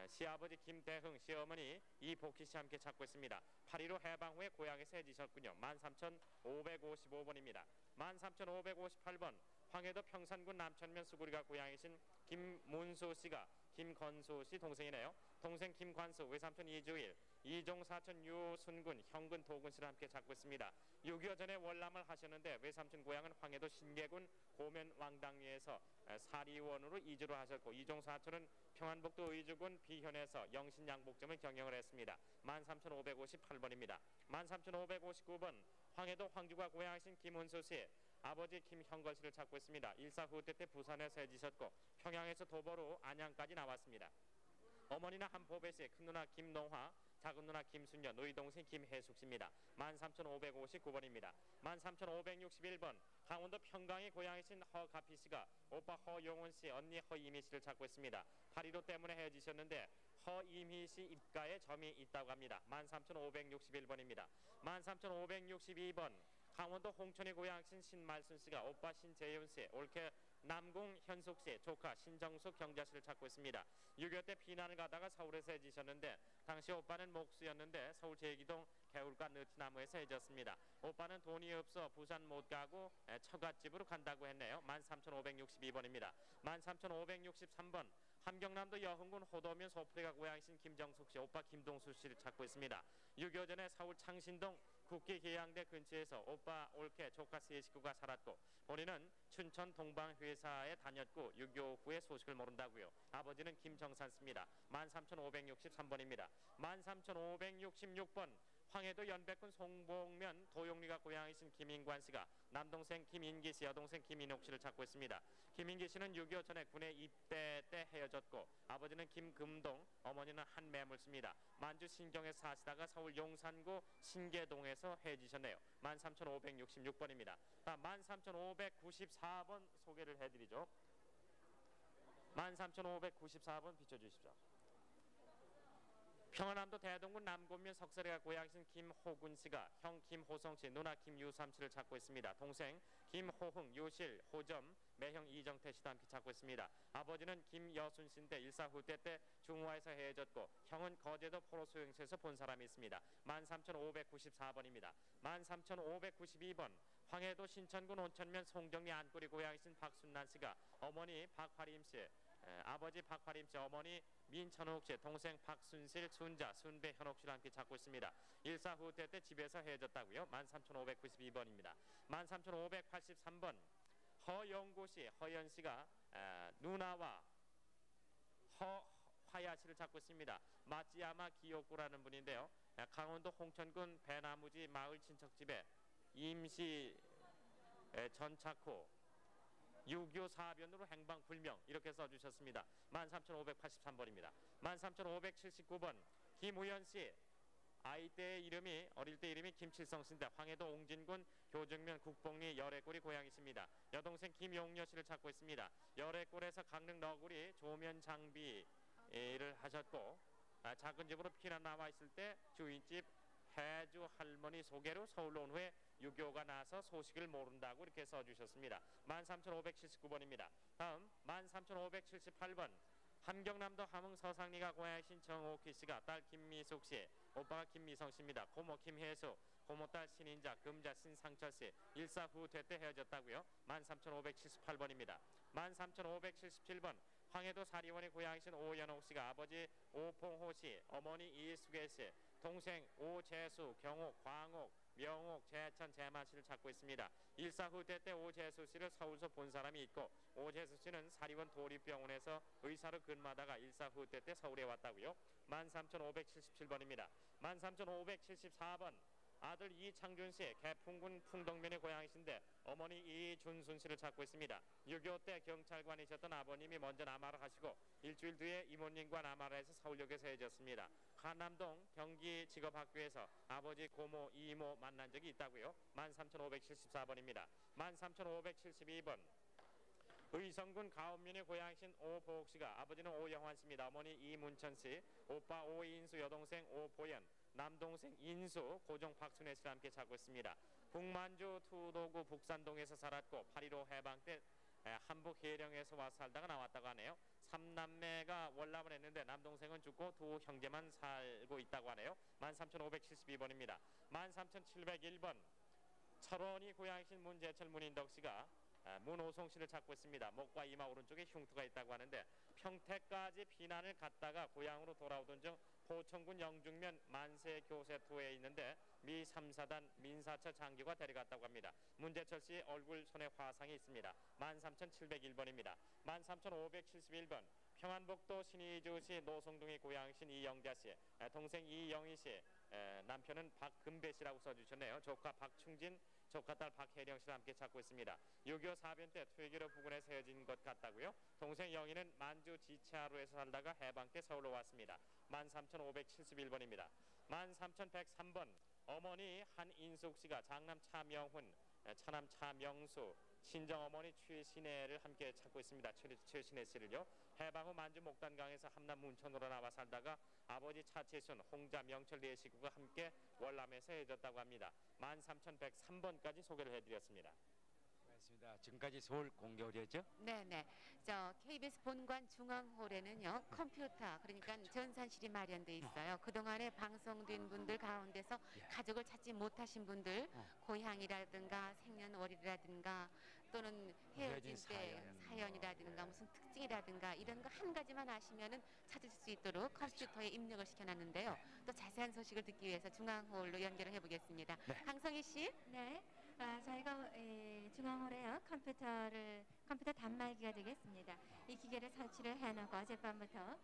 시아버지 김대흥, 시어머니 이복희 씨 함께 찾고 있습니다. 8.15 해방 후에 고향에서 헤어지셨군요. 13,555번입니다. 13,558번 황해도 평산군 남천면 수구리가 고향이신 김문수 씨가 김건수 씨 동생이네요. 동생 김관수, 외삼촌 이주일, 이종 사촌 유순군, 형근 도군 씨를 함께 찾고 있습니다. 6.25 전에 월남을 하셨는데 외삼촌 고향은 황해도 신계군 고면 왕당리에서 사리원으로 이주를 하셨고 이종 사촌은 평안북도 의주군 비현에서 영신양복점을 경영을 했습니다. 13,558번입니다. 13,559번 황해도 황주가 고향이신 김은수 씨, 아버지 김형걸 씨를 찾고 있습니다. 일사후퇴 때 부산에서 헤어지셨고 평양에서 도보로 안양까지 나왔습니다. 어머니는 한포배 씨, 큰누나 김농화, 작은누나 김순녀, 노이동생 김혜숙 씨입니다. 13,559번입니다. 13,561번 강원도 평강이 고향이신 허가피 씨가 오빠 허용훈 씨, 언니 허이미 씨를 찾고 있습니다. 8.15 때문에 헤어지셨는데 허이미 씨 입가에 점이 있다고 합니다. 13,561번입니다. 13,562번 강원도 홍천이 고향이신 신말순 씨가 오빠 신재윤 씨, 올케 남궁 현숙 씨, 조카 신정숙 경자 씨를 찾고 있습니다. 6.25 때 피난을 가다가 서울에서 헤어지셨는데 당시 오빠는 목수였는데 서울 제기동 개울가 느티나무에서 헤어졌습니다. 오빠는 돈이 없어 부산 못 가고 처갓집으로 간다고 했네요. 13,562번입니다. 13,563번 함경남도 여흥군 호도면 소프리가 고향이신 김정숙 씨, 오빠 김동수 씨를 찾고 있습니다. 6.25 전에 서울 창신동 국기계양대 근처에서 오빠 올케 조카 세 식구가 살았고 본인은 춘천 동방회사에 다녔고 6.25 후에 소식을 모른다고요. 아버지는 김정산 씨입니다. 13,563번입니다. 13,566번 황해도 연백군 송봉면 도용리가 고향이신 김인관 씨가 남동생 김인기 씨, 여동생 김인옥 씨를 찾고 있습니다. 김인기 씨는 6.25 전에 군에 입대 때 헤어졌고 아버지는 김금동, 어머니는 한매물 씨입니다. 만주 신경에서 사시다가 서울 용산구 신계동에서 헤어지셨네요. 13,566번입니다. 13,594번 소개를 해드리죠. 13,594번 비춰주십시오. 평안남도 대동군 남곤면 석설이가 고향이신 김호군 씨가 형 김호성 씨, 누나 김유삼 씨를 찾고 있습니다. 동생 김호흥, 유실, 호점, 매형 이정태 씨도 함께 찾고 있습니다. 아버지는 김여순 씨인데 일사후퇴 때 중화에서 헤어졌고 형은 거제도 포로수용소에서 본 사람이 있습니다. 13,594번입니다. 13,592번 황해도 신천군 온천면 송정리 안꼬리 고향이신 박순란 씨가 어머니 박화림 씨, 아버지 박화림 씨, 어머니 민천옥 씨, 동생 박순실, 순자, 순배현옥 씨를 함께 찾고 있습니다. 일사후퇴 때 집에서 헤어졌다고요. 13,592번입니다. 13,583번 허영고 씨, 허연 씨가 누나와 화야 씨를 찾고 있습니다. 마찌야마 기요코라는 분인데요. 강원도 홍천군 배나무지 마을 친척집에 임시 전착 후 6.25 사변으로 행방불명 이렇게 써주셨습니다. 13,583번입니다. 13,579번 김우연 씨, 어릴 때 이름이 김칠성 씨인데 황해도 옹진군 교정면 국봉리 열애골이 고향이십니다. 여동생 김용녀 씨를 찾고 있습니다. 열애골에서 강릉 너구리 조면 장비를 하셨고 작은 집으로 피난 나와 있을 때 주인집 해주 할머니 소개로 서울로 온 후에 6.25가 나서 소식을 모른다고 이렇게 써주셨습니다. 13,579번입니다. 다음 13,578번 함경남도 함흥 서상리가 고향이신 정옥희 씨가 딸 김미숙 씨, 오빠가 김미성 씨입니다. 고모 김혜수, 고모딸 신인자, 금자 신상철 씨, 일사후퇴 때 헤어졌다고요. 13,578번입니다. 13,577번 황해도 사리원의 고향이신 오연옥 씨가 아버지 오봉호 씨, 어머니 이수계 씨, 동생 오재수, 경옥, 광옥, 명옥, 재천, 재만 씨를 찾고 있습니다. 일사후퇴 때 오재수 씨를 서울서 본 사람이 있고 오재수 씨는 사리원 도립병원에서 의사로 근무하다가 일사후퇴 때 서울에 왔다고요. 13,577번입니다. 13,574번 아들 이창준 씨, 개풍군 풍덕면의 고향이신데 어머니 이준순 씨를 찾고 있습니다. 6.25 때 경찰관이셨던 아버님이 먼저 남하를 하시고 일주일 뒤에 이모님과 남하를 해서 서울역에서 헤어졌습니다. 한남동 경기직업학교에서 아버지 고모 이모 만난 적이 있다고요. 13,574번입니다. 13,572번 의성군 가읍면의 고향이신 오보옥 씨가 아버지는 오영환 씨입니다. 어머니 이문천 씨, 오빠 오인수, 여동생 오보연, 남동생 인수, 고종 박순애 씨와 함께 찾고 있습니다. 북만주 투도구 북산동에서 살았고 8.15 해방 때 한북 해령에서 와서 살다가 나왔다고 하네요. 3남매가 월남을 했는데 남동생은 죽고 두 형제만 살고 있다고 하네요. 13,572번입니다. 13,701번 철원이 고향이신 문재철 문인덕 씨가 문호송 씨를 찾고 있습니다. 목과 이마 오른쪽에 흉터가 있다고 하는데 평택까지 피난을 갔다가 고향으로 돌아오던 중 포천군 영중면 만세교세토에 있는데 미 3사단 민사처 장교가 데려갔다고 합니다. 문재철 씨 얼굴 손에 화상이 있습니다. 13,701번입니다. 13,571번 평안북도 신의주시 노송동의 고향이신 이영자 씨, 동생 이영희 씨, 남편은 박금배 씨라고 써주셨네요. 조카 박충진, 조카딸 박혜령 씨와 함께 찾고 있습니다. 6.25 사변 때 퇴계로 부근에서 헤어진 것 같다고요. 동생 영희는 만주 지차로에서 살다가 해방 때 서울로 왔습니다. 13,571번입니다. 13,103번 어머니 한인숙 씨가 장남 차명훈, 차남 차명수, 친정어머니 최신혜를 함께 찾고 있습니다. 최신혜 씨를요. 해방 후 만주 목단강에서 함남 문천으로 나와 살다가 아버지 차채순, 홍자, 명철 네 식구가 함께 월남에서 헤어졌다고 합니다. 13,103번까지 소개를 해드렸습니다. 고맙습니다. 지금까지 서울 공개홀이었죠? 네네. KBS 본관 중앙홀에는요 컴퓨터 그러니까 전산실이 마련돼 있어요. 그동안에 방송된 분들 가운데서 가족을 찾지 못하신 분들 고향이라든가 생년월일이라든가 또는 헤어진 때 사연이라든가 무슨 특징이라든가 이런 거 한 가지만 아시면은 찾으실 수 있도록 컴퓨터에 입력을 시켜놨는데요. 또 자세한 소식을 듣기 위해서 중앙홀로 연결을 해보겠습니다. 강성희 씨. 네. 저희가 중앙홀에요 컴퓨터 단말기가 되겠습니다. 이 기계를 설치를 해놓고 어젯밤부터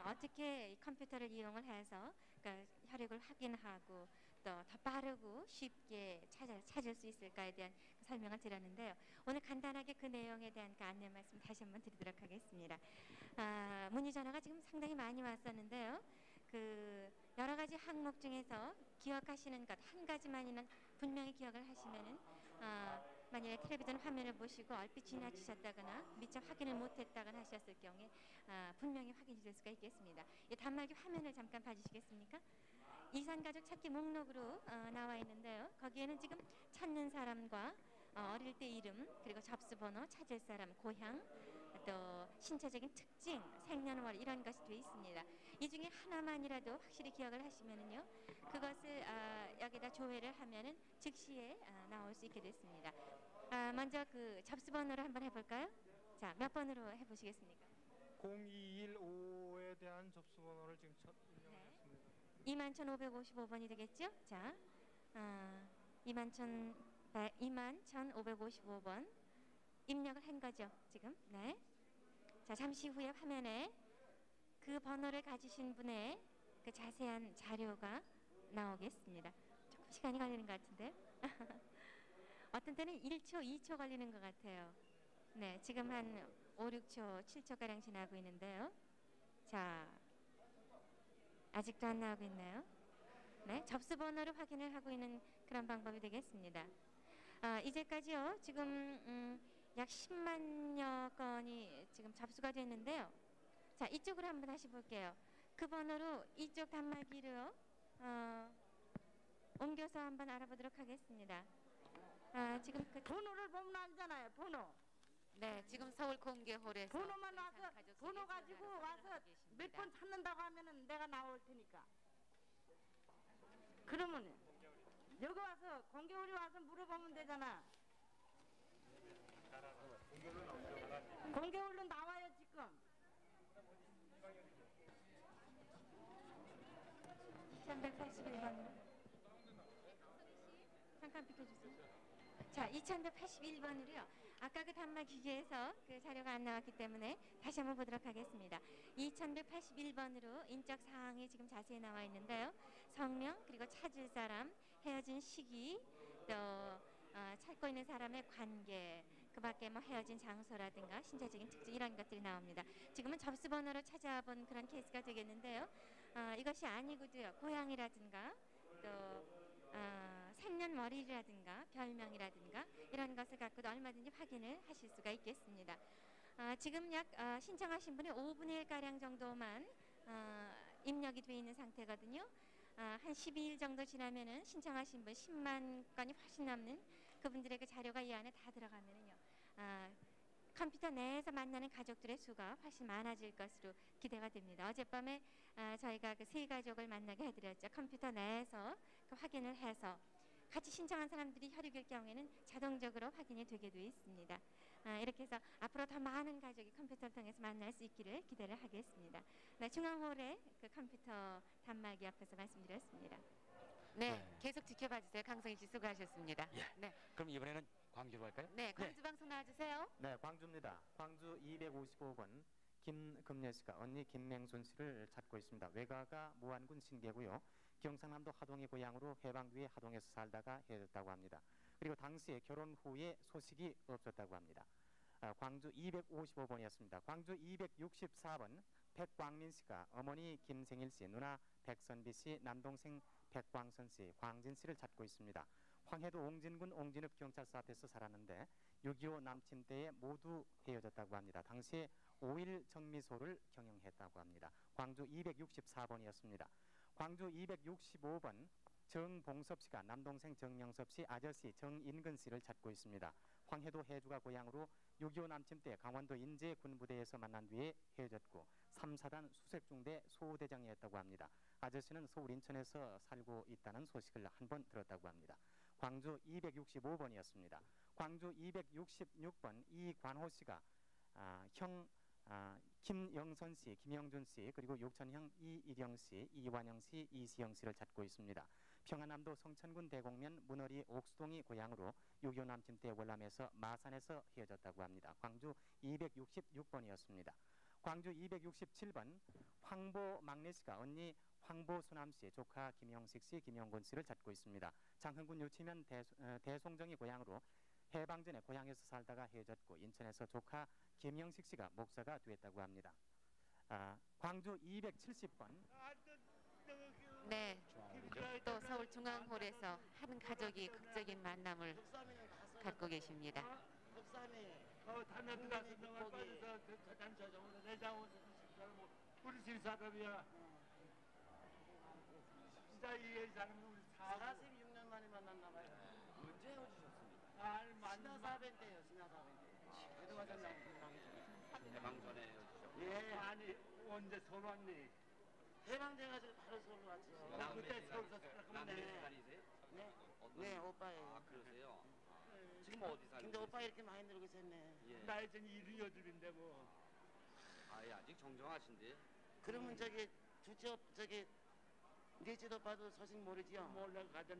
어떻게 이 컴퓨터를 이용을 해서 그러니까 혈액을 확인하고 또 더 빠르고 쉽게 찾을 수 있을까에 대한 설명을 드렸는데요. 오늘 간단하게 그 내용에 대한 안내 말씀 다시 한번 드리도록 하겠습니다. 문의 전화가 지금 상당히 많이 왔었는데요. 여러 가지 항목 중에서 기억하시는 것 한 가지만이면 분명히 기억을 하시면은 만약에 텔레비전 화면을 보시고 얼핏 지나치셨다거나 미처 확인을 못했다거나 하셨을 경우에 분명히 확인이 될 수가 있겠습니다. 이 단말기 화면을 잠깐 봐주시겠습니까? 이산가족 찾기 목록으로 나와 있는데요. 거기에는 지금 찾는 사람과 어릴 때 이름 그리고 접수번호, 찾을 사람, 고향, 또 신체적인 특징, 생년월 이런 것이 되어 있습니다. 이 중에 하나만이라도 확실히 기억을 하시면은요, 그것을 여기다 조회를 하면은 즉시에 나올 수 있게 됐습니다. 먼저 그 접수번호를 한번 해볼까요? 자, 몇 번으로 해보시겠습니까? 0215에 대한 접수번호를 지금 입력했습니다. 21,555번이 되겠죠? 자, 21,555번 입력을 한 거죠, 지금. 네. 자, 잠시 후에 화면에 그 번호를 가지신 분의 그 자세한 자료가 나오겠습니다. 조금 시간이 걸리는 것 같은데. 어떤 때는 1초, 2초 걸리는 것 같아요. 네, 지금 한 5, 6초, 7초가량 지나고 있는데요. 자, 아직도 안 나오고 있나요? 네, 접수 번호를 확인을 하고 있는 그런 방법이 되겠습니다. 이제까지요, 지금 약 10만여 건이 지금 접수가 됐는데요. 자, 이쪽으로 한번 다시 볼게요. 그 번호로 이쪽 단말기로 옮겨서 한번 알아보도록 하겠습니다. 지금 그 번호를 보면 알잖아요. 번호. 네, 지금 서울 공개홀에서 번호만 와서 번호 가지고 와서 몇 번 찾는다고 하면은 내가 나올 테니까. 그러면 여기 와서 공개홀에 와서 물어보면 되잖아. 공개홀로 나와요 지금. 2181번으로 잠깐 비켜주세요. 자, 2181번으로요. 아까 그 단말 기계에서 그 자료가 안 나왔기 때문에 다시 한번 보도록 하겠습니다. 2181번으로 인적 사항이 지금 자세히 나와 있는데요. 성명, 그리고 찾을 사람, 헤어진 시기, 또 찾고 있는 사람의 관계, 그 밖에 뭐 헤어진 장소라든가 신체적인 특징 이런 것들이 나옵니다. 지금은 접수 번호로 찾아본 그런 케이스가 되겠는데요. 이것이 아니고도요. 고향이라든가 또 생년월일이라든가 별명이라든가 이런 것을 갖고도 얼마든지 확인을 하실 수가 있겠습니다. 지금 약 신청하신 분의 5분의 1가량 정도만 입력이 되어 있는 상태거든요. 한 12일 정도 지나면은 신청하신 분 10만 건이 훨씬 넘는 그분들의 그 자료가 이 안에 다 들어가면은요. 컴퓨터 내에서 만나는 가족들의 수가 훨씬 많아질 것으로 기대가 됩니다. 어젯밤에 저희가 그 세 가족을 만나게 해드렸죠. 컴퓨터 내에서 그 확인을 해서 같이 신청한 사람들이 혈육일 경우에는 자동적으로 확인이 되게 되어 있습니다. 이렇게 해서 앞으로 더 많은 가족이 컴퓨터를 통해서 만날 수 있기를 기대를 하겠습니다. 네, 중앙홀의 그 컴퓨터 단말기 앞에서 말씀드렸습니다. 네, 계속 지켜봐 주세요. 강성희 씨 수고하셨습니다. 예. 네. 그럼 이번에는 광주로 갈까요? 네, 광주 방송 나와주세요. 네, 광주입니다. 광주 255번 김금녀 씨가 언니 김맹순 씨를 찾고 있습니다. 외가가 무안군 신계고요. 경상남도 하동의 고향으로 해방 뒤에 하동에서 살다가 헤어졌다고 합니다. 그리고 당시에 결혼 후에 소식이 없었다고 합니다. 광주 255번이었습니다. 광주 264번 백광민 씨가 어머니 김생일 씨, 누나 백선비 씨, 남동생 백광선 씨, 광진 씨를 찾고 있습니다. 황해도 옹진군 옹진읍 경찰서 앞에서 살았는데 6.25 남침 때에 모두 헤어졌다고 합니다. 당시에 5일 정미소를 경영했다고 합니다. 광주 264번이었습니다. 광주 265번 정봉섭 씨가 남동생 정영섭 씨, 아저씨 정인근 씨를 찾고 있습니다. 황해도 해주가 고향으로 6.25 남침 때 강원도 인제 군부대에서 만난 뒤에 헤어졌고 3사단 수색중대 소대장이었다고 합니다. 아저씨는 서울 인천에서 살고 있다는 소식을 한 번 들었다고 합니다. 광주 265번이었습니다. 광주 266번 이관호 씨가 형 김영선 씨, 김영준 씨, 그리고 육천형 이일영 씨, 이완영 씨, 이시영 씨를 찾고 있습니다. 평안남도 성천군 대곡면 문어리 옥수동이 고향으로 6.25 남침 때 월남에서 마산에서 헤어졌다고 합니다. 광주 266번이었습니다. 광주 267번 황보 막내 씨가 언니 황보수남 씨, 조카 김영식 씨, 김영곤 씨를 찾고 있습니다. 장흥군 유치면 대송정이 고향으로 해방 전에 고향에서 살다가 헤어졌고 인천에서 조카 김영식 씨가 목사가 되었다고 합니다. 광주 270번. 네, 또 서울 중앙홀에서 한 가족이 극적인 만남을 갖고 계십니다. 담배 들어가서 거기서 저장 저장으로 내장으로 우리 집 사람이야. 진짜 이 사람은 우리 46년 만에 만났나 봐요. 언제 헤어지셨습니까? 신화사변 때요, 신화사변 때. 내려가셨나고 해방 전에 헤어지셨고. 예, 아니 언제 서울 왔니? 해방돼가지고 바로 서울 왔죠. 그때 서울서 살았구나. 남대 다니세요? 네. 네, 오빠예요. 아, 그러세요? 지금 어디 살고 근데 오빠 이렇게 많이 늙으셨네. 나이 전 78인데 뭐. 아예 아직 정정하신데. 그러면 저기 넷째 오빠도 소식 모르지요? 몰라 가던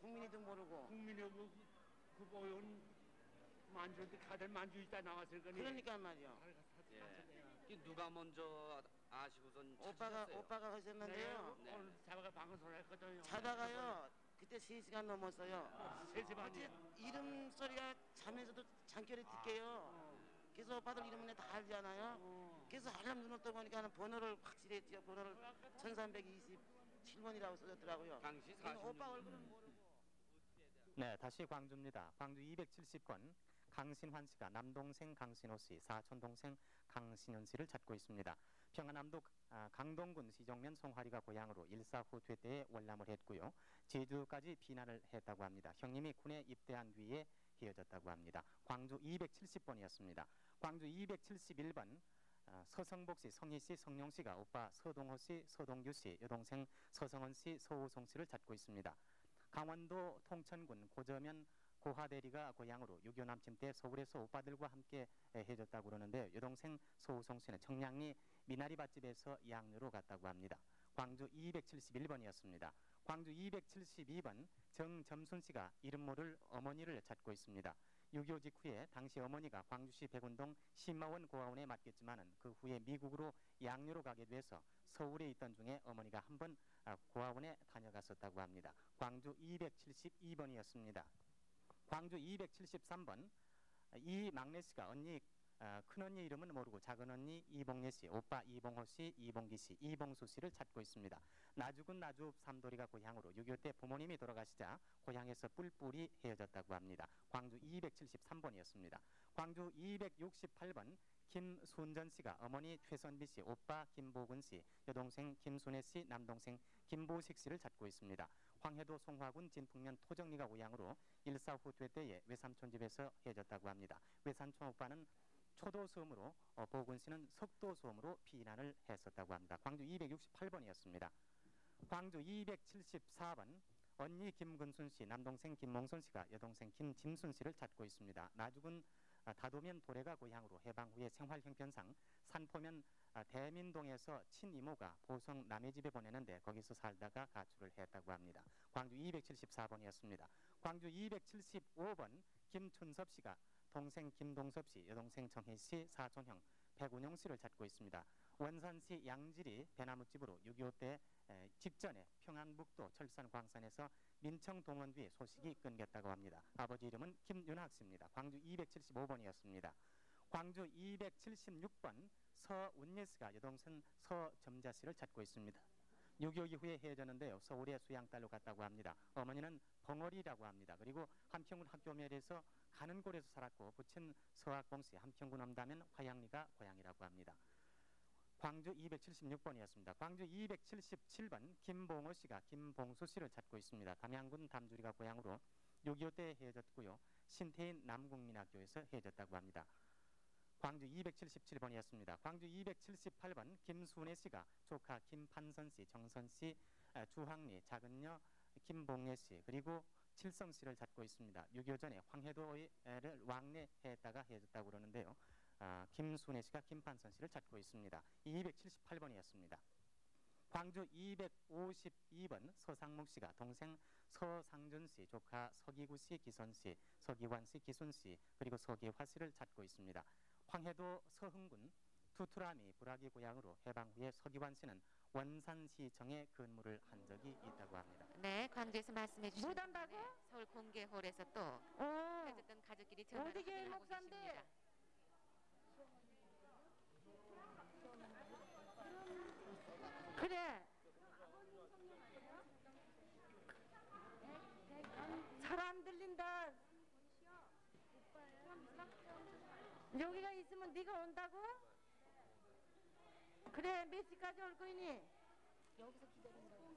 국민이도 모르고. 국민이고 그 보yon 만주한테 가던 만주 있다 나왔을 거니. 그러니까 말이요. 예. 누가 먼저 아시고선 오빠가 하셨는데요. 네. 오늘 자다가 방송을 했거든요. 자다가요. 그때 3시간 넘었어요. 3시 반이요. 이름 소리가 잠에서도 잠결에 듣게요. 그래서 오빠들 이름은 다 알잖아요. 그래서 하람 눈을 떠보니까 번호를 확실히 했죠. 번호를 1327번이라고 써졌더라고요. 당시 오빠 얼굴은 모르고. 네, 다시 광주입니다. 광주 270번 강신환 씨가 남동생 강신호 씨, 사촌 동생 강신현 씨를 찾고 있습니다. 평안남도 강동군 시정면 송화리가 고향으로 일사후퇴 때에 월남을 했고요. 제주까지 피난을 했다고 합니다. 형님이 군에 입대한 뒤에 헤어졌다고 합니다. 광주 270번이었습니다. 광주 271번 서성복 씨, 성희 씨, 성룡 씨가 오빠 서동호 씨, 서동규 씨, 여동생 서성원 씨, 서우송 씨를 찾고 있습니다. 강원도 통천군 고저면 고하대리가 고향으로 6.25 남침 때 서울에서 오빠들과 함께 해줬다고 그러는데 여동생 서우송 씨는 청량리 미나리밭집에서 양료로 갔다고 합니다. 광주 271번이었습니다. 광주 272번 정점순 씨가 이름 모를 어머니를 찾고 있습니다. 6.25 직후에 당시 어머니가 광주시 백운동 신마원 고아원에 맡겼지만은 그 후에 미국으로 양료로 가게 돼서 서울에 있던 중에 어머니가 한번 고아원에 다녀갔었다고 합니다. 광주 272번이었습니다. 광주 273번 이 막내 씨가 큰언니 이름은 모르고 작은언니 이봉예 씨, 오빠 이봉호 씨, 이봉기 씨, 이봉수 씨를 찾고 있습니다. 나주군 나주 삼도리가 고향으로 6.25 때 부모님이 돌아가시자 고향에서 뿔뿔이 헤어졌다고 합니다. 광주 273번이었습니다. 광주 268번 김순전 씨가 어머니 최선비 씨, 오빠 김보근 씨, 여동생 김순애 씨, 남동생 김보식 씨를 찾고 있습니다. 황해도 송화군 진풍면 토정리가 고향으로 일사후퇴 때에 외삼촌 집에서 헤어졌다고 합니다. 외삼촌 오빠는 초도수음으로 보근 씨는 석도수음으로 피난을 했었다고 합니다. 광주 268번이었습니다. 광주 274번 언니 김근순 씨, 남동생 김몽선 씨가 여동생 김짐순 씨를 찾고 있습니다. 나주군 다도면 도래가 고향으로 해방 후에 생활 형편상 산포면 대민동에서 친이모가 보성 남의 집에 보내는데 거기서 살다가 가출을 했다고 합니다. 광주 274번이었습니다. 광주 275번 김춘섭 씨가 동생 김동섭 씨, 여동생 정혜 씨, 사촌형 백운영 씨를 찾고 있습니다. 원산시 양지리 배나무집으로 6.25 때 직전에 평안북도 철산광산에서 민청동원 뒤에 소식이 끊겼다고 합니다. 아버지 이름은 김윤학 씨입니다. 광주 275번이었습니다. 광주 276번 서운예 씨가 여동생 서점자 씨를 찾고 있습니다. 6.25 이후에 헤어졌는데요. 서울에 수양딸로 갔다고 합니다. 어머니는 벙어리라고 합니다. 그리고 한평군 학교면에서 가는 곳에서 살았고 부친 서학봉 씨, 한평군 엄다면 화양리가 고향이라고 합니다. 광주 276번이었습니다. 광주 277번 김봉호 씨가 김봉수 씨를 찾고 있습니다. 담양군 담주리가 고향으로 6.25 때 헤어졌고요. 신태인 남국민학교에서 헤어졌다고 합니다. 광주 277번이었습니다. 광주 278번 김순애 씨가 조카 김판선 씨, 정선 씨, 주황리, 작은녀 김봉예 씨 그리고 칠성 씨를 찾고 있습니다. 6.25 전에 황해도를 왕래했다가 헤어졌다고 그러는데요. 김순애 씨가 김판선 씨를 찾고 있습니다. 278번이었습니다. 광주 252번 서상목 씨가 동생 서상준 씨, 조카 서기구 씨, 기선 씨, 서기환 씨, 기순 씨 그리고 서기화 씨를 찾고 있습니다. 황해도 서흥군 두투라미 부라기 고향으로 해방 후에 서기환 씨는 원산시청에 근무를 한 적이 있다고 합니다. 네, 광주에서 말씀해 주신 못 한다고? 서울 공개홀에서 또 헤어졌던 가족끼리 전화를 어디게 하고 목사인데? 계십니다. 그래. 잘 안 들린다. 여기가 있으면 네가 온다고? 그래, 몇 시까지 올 거니? 여기서 기다린다고.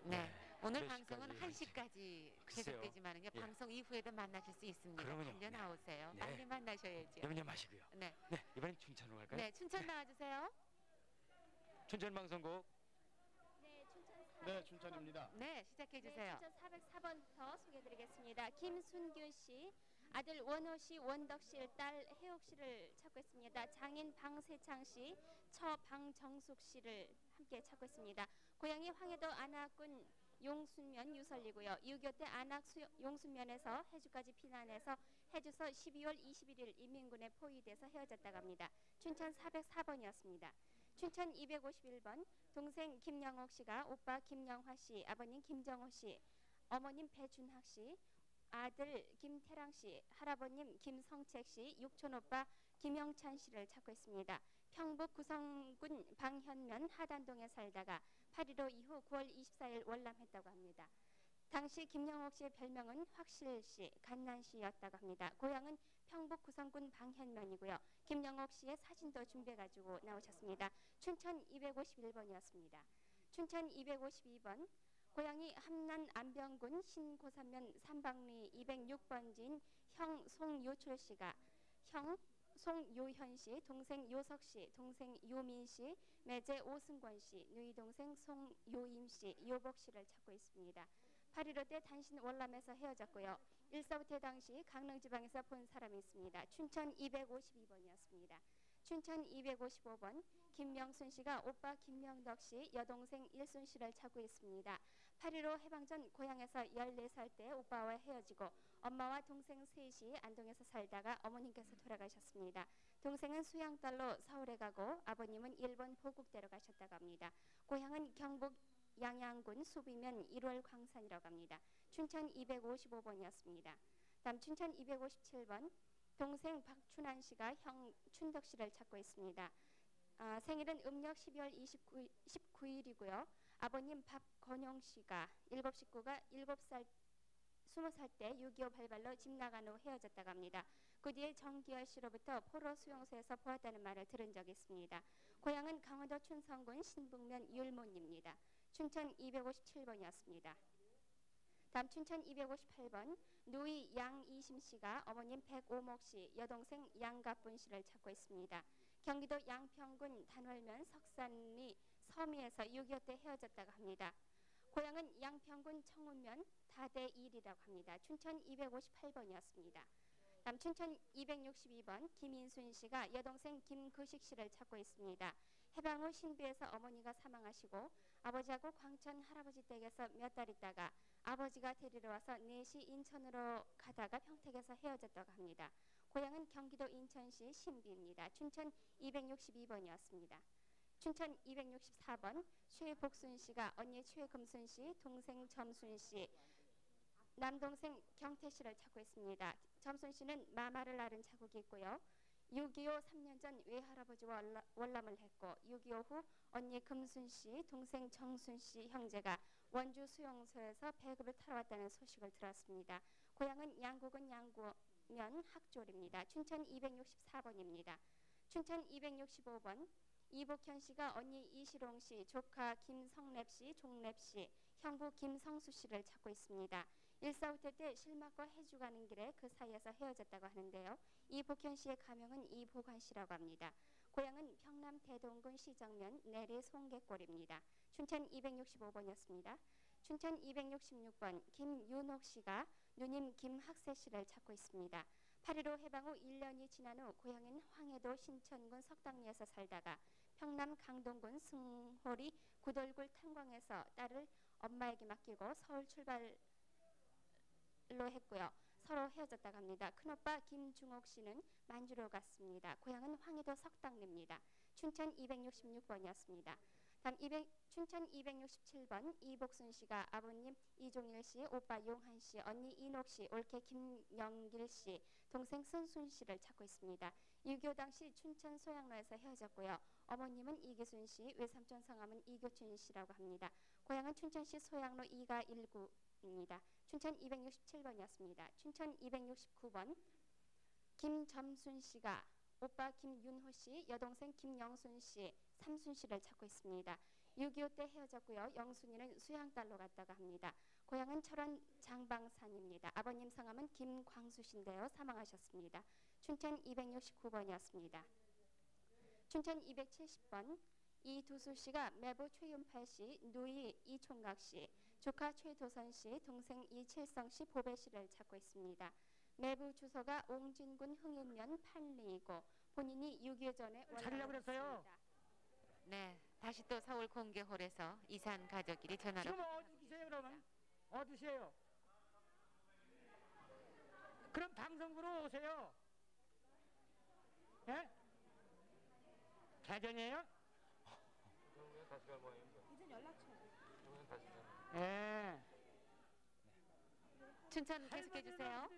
네, 오늘 몇 방송은 시까지? 1시까지 글쎄요. 계속되지만은요. 예. 방송 이후에도 만나실 수 있습니다. 그러면요. 달려 나오세요. 네. 빨리 만나셔야죠. 염려마시고요. 네. 네, 이번엔 춘천으로 갈까요? 네, 춘천 나와주세요. 춘천 방송국. 네, 춘천입니다. 네, 시작해 주세요. 춘천 404번부터 소개해드리겠습니다. 김순균 씨, 아들 원호 씨, 원덕 씨, 딸 혜옥 씨를 찾고 있습니다. 장인 방세창 씨, 처 방정숙 씨를 함께 찾고 있습니다. 고향이 황해도 안악군 용순면 유설리고요. 6.25 때 안악 용순면에서 해주까지 피난해서 해주서 12월 21일 인민군에 포위돼서 헤어졌다고 합니다. 춘천 404번이었습니다. 춘천 251번 동생 김영옥 씨가 오빠 김영화 씨, 아버님 김정호 씨, 어머님 배준학 씨, 아들 김태랑 씨, 할아버님 김성책 씨, 육촌 오빠 김영찬 씨를 찾고 있습니다. 평북 구성군 방현면 하단동에 살다가 8.15 이후 9월 24일 월남했다고 합니다. 당시 김영옥 씨의 별명은 확실 씨, 갓난 씨였다고 합니다. 고향은 평북 구성군 방현면이고요. 김영옥 씨의 사진도 준비해가지고 나오셨습니다. 춘천 251번이었습니다. 춘천 252번 고향이 함남 안병군 신고산면 삼방리 206번지인 형 송요철 씨가 형 송요현 씨, 동생 요석 씨, 동생 요민 씨, 매제 오승권 씨, 누이 동생 송요임 씨, 요복 씨를 찾고 있습니다. 8.15 때 단신 월남에서 헤어졌고요. 일사후퇴 당시 강릉지방에서 본 사람이 있습니다. 춘천 252번이었습니다. 춘천 255번 김명순 씨가 오빠 김명덕 씨, 여동생 일순 씨를 찾고 있습니다. 8.15 해방 전 고향에서 14살 때 오빠와 헤어지고 엄마와 동생 셋이 안동에서 살다가 어머님께서 돌아가셨습니다. 동생은 수양딸로 서울에 가고 아버님은 일본 보국대로 가셨다고 합니다. 고향은 경북 양양군 수비면 1월 광산이라고 합니다. 춘천 255번이었습니다. 다음 춘천 257번 동생 박춘환 씨가 형 춘덕 씨를 찾고 있습니다. 생일은 음력 12월 19일이고요. 아버님 박건용 씨가 7 식구가 20살 때 6.25 발발로 집 나간 후 헤어졌다고 합니다. 그 뒤에 정기열 씨로부터 포로 수용소에서 보았다는 말을 들은 적이 있습니다. 고향은 강원도 춘성군 신북면 율문입니다. 춘천 257번이었습니다. 다음 춘천 258번 누이 양이심 씨가 어머님 백오목 씨, 여동생 양갑분 씨를 찾고 있습니다. 경기도 양평군 단월면 석산리 서미에서 6.25 때 헤어졌다고 합니다. 고향은 양평군 청운면 다대 1이라고 합니다. 춘천 258번이었습니다. 다음 춘천 262번 김인순 씨가 여동생 김그식 씨를 찾고 있습니다. 해방 후 신비에서 어머니가 사망하시고 아버지하고 광천 할아버지 댁에서 몇 달 있다가 아버지가 데리러 와서 4시 인천으로 가다가 평택에서 헤어졌다고 합니다. 고향은 경기도 인천시 신비입니다. 춘천 262번이었습니다. 춘천 264번 최복순 씨가 언니 최금순 씨, 동생 점순 씨, 남동생 경태 씨를 찾고 있습니다. 점순 씨는 마마를 앓은 자국이 있고요. 6.25 3년 전 외할아버지와 월남을 했고 6.25 후 언니 금순 씨, 동생 정순 씨 형제가 원주 수용소에서 배급을 타러 왔다는 소식을 들었습니다. 고향은 양구군 양구면 학졸입니다. 춘천 264번입니다. 춘천 265번 이복현 씨가 언니 이시롱 씨, 조카 김성랩 씨, 종랩 씨, 형부 김성수 씨를 찾고 있습니다. 일사후퇴 때 실막과 해주 가는 길에 그 사이에서 헤어졌다고 하는데요. 이복현 씨의 가명은 이보관 씨라고 합니다. 고향은 평남 대동군 시정면 내리 송계골입니다. 춘천 265번이었습니다. 춘천 266번 김윤옥 씨가 누님 김학세 씨를 찾고 있습니다. 8.15 해방 후 1년이 지난 후 고향인 황해도 신천군 석당리에서 살다가 평남 강동군 승호리 구돌굴 탄광에서 딸을 엄마에게 맡기고 서울 출발로 했고요. 서로 헤어졌다고 합니다. 큰오빠 김중옥 씨는 만주로 갔습니다. 고향은 황해도 석당리입니다. 춘천 266번이었습니다. 다음 춘천 267번 이복순 씨가 아버님 이종일 씨, 오빠 용한 씨, 언니 이녹 씨, 올케 김영길 씨, 동생 승순 씨를 찾고 있습니다. 6.25 당시 춘천 소양로에서 헤어졌고요. 어머님은 이기순 씨, 외삼촌 성함은 이교춘 씨라고 합니다. 고향은 춘천시 소양로 2가 1구입니다. 춘천 267번이었습니다. 춘천 269번 김점순 씨가 오빠 김윤호 씨, 여동생 김영순 씨, 삼순 씨를 찾고 있습니다. 6.25 때 헤어졌고요. 영순이는 수양딸로 갔다가 합니다. 고향은 철원 장방산입니다. 아버님 성함은 김광수 씨인데요. 사망하셨습니다. 춘천 269번이었습니다. 춘천 270번 이두수 씨가 매부 최윤팔 씨, 누이 이총각 씨, 조카 최도선 씨, 동생 이칠성 씨, 보배 씨를 찾고 있습니다. 매부 주소가 옹진군 흥인면 판리이고 본인이 6.25 전에 자리라고 그랬어요. 네, 다시 또 서울 공개홀에서 이산 가족끼리 전화로 지금 어디 계세요 그러면? 어디세요? 그럼 방송국으로 오세요. 예? 대전이에요? 다시 갈 모양입니다. 이전 연락처. 예. 춘천 계속해 주세요.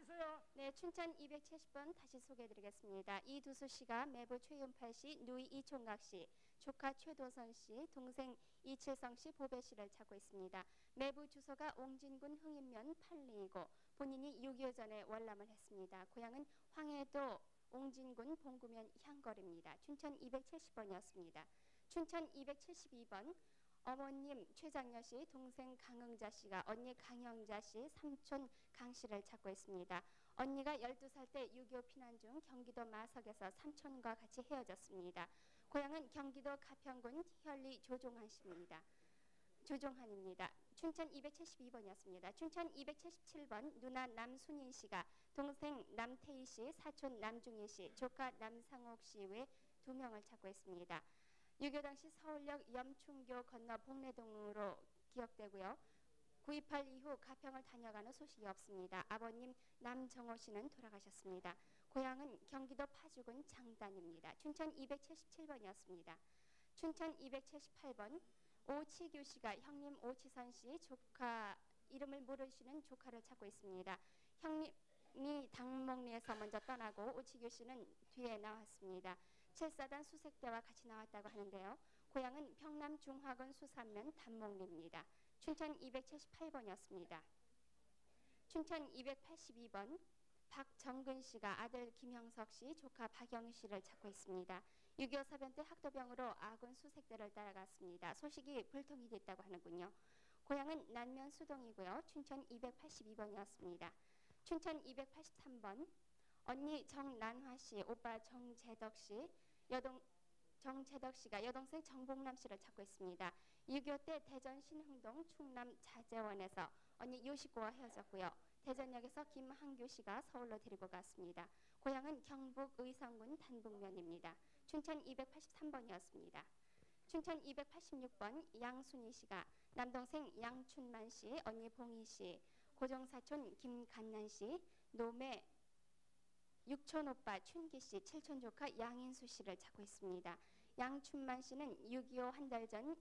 네, 춘천 270번 다시 소개해드리겠습니다. 이두수 씨가 매부 최윤팔 씨, 누이 이총각 씨, 조카 최도선 씨, 동생 이칠성 씨, 보배 씨를 찾고 있습니다. 매부 주소가 옹진군 흥인면 판리이고 본인이 6.25 전에 월남을 했습니다. 고향은 황해도 옹진군 봉구면 향거리입니다. 춘천 270번이었습니다. 춘천 272번 어머님 최장녀 씨, 동생 강흥자 씨가 언니 강영자 씨, 삼촌 강 씨를 찾고 있습니다. 언니가 12살 때 6.25 피난 중 경기도 마석에서 삼촌과 같이 헤어졌습니다. 고향은 경기도 가평군 현리 조종한 씨입니다. 조종한입니다. 춘천 272번이었습니다. 춘천 277번 누나 남순인 씨가 동생 남태희 씨, 사촌 남중희 씨, 조카 남상옥 씨 외 2명을 찾고 있습니다. 6.25 당시 서울역 염춘교 건너 복례동으로 기억되고요. 9.28 이후 가평을 다녀가는 소식이 없습니다. 아버님 남정호 씨는 돌아가셨습니다. 고향은 경기도 파주군 장단입니다. 춘천 277번이었습니다. 춘천 278번 오치규 씨가 형님 오치선 씨, 조카 이름을 모르시는 조카를 찾고 있습니다. 형님이 당목리에서 먼저 떠나고 오치규 씨는 뒤에 나왔습니다. 7사단 수색대와 같이 나왔다고 하는데요. 고향은 평남 중화군 수산면 단목리입니다. 춘천 278번이었습니다. 춘천 282번 박정근 씨가 아들 김형석 씨, 조카 박영 씨를 찾고 있습니다. 6.25 사변 때 학도병으로 아군 수색대를 따라갔습니다. 소식이 불통이 됐다고 하는군요. 고향은 남면 수동이고요. 춘천 282번이었습니다. 춘천 283번 언니 정란화 씨, 오빠 정재덕 씨, 정재덕 씨가 여동생 정복남 씨를 찾고 있습니다. 6.25 때 대전 신흥동 충남 자재원에서 언니 요시코와 헤어졌고요. 대전역에서 김한규 씨가 서울로 데리고 갔습니다. 고향은 경북 의성군 단북면입니다. 춘천 283번이었습니다. 춘천 286번 양순희 씨가 남동생 양춘만 씨, 언니 봉희 씨, 고정사촌 김간난 씨, 노매 육촌 오빠 춘기 씨, 칠촌 조카 양인수 씨를 찾고 있습니다. 양춘만 씨는 6.25 한 달 전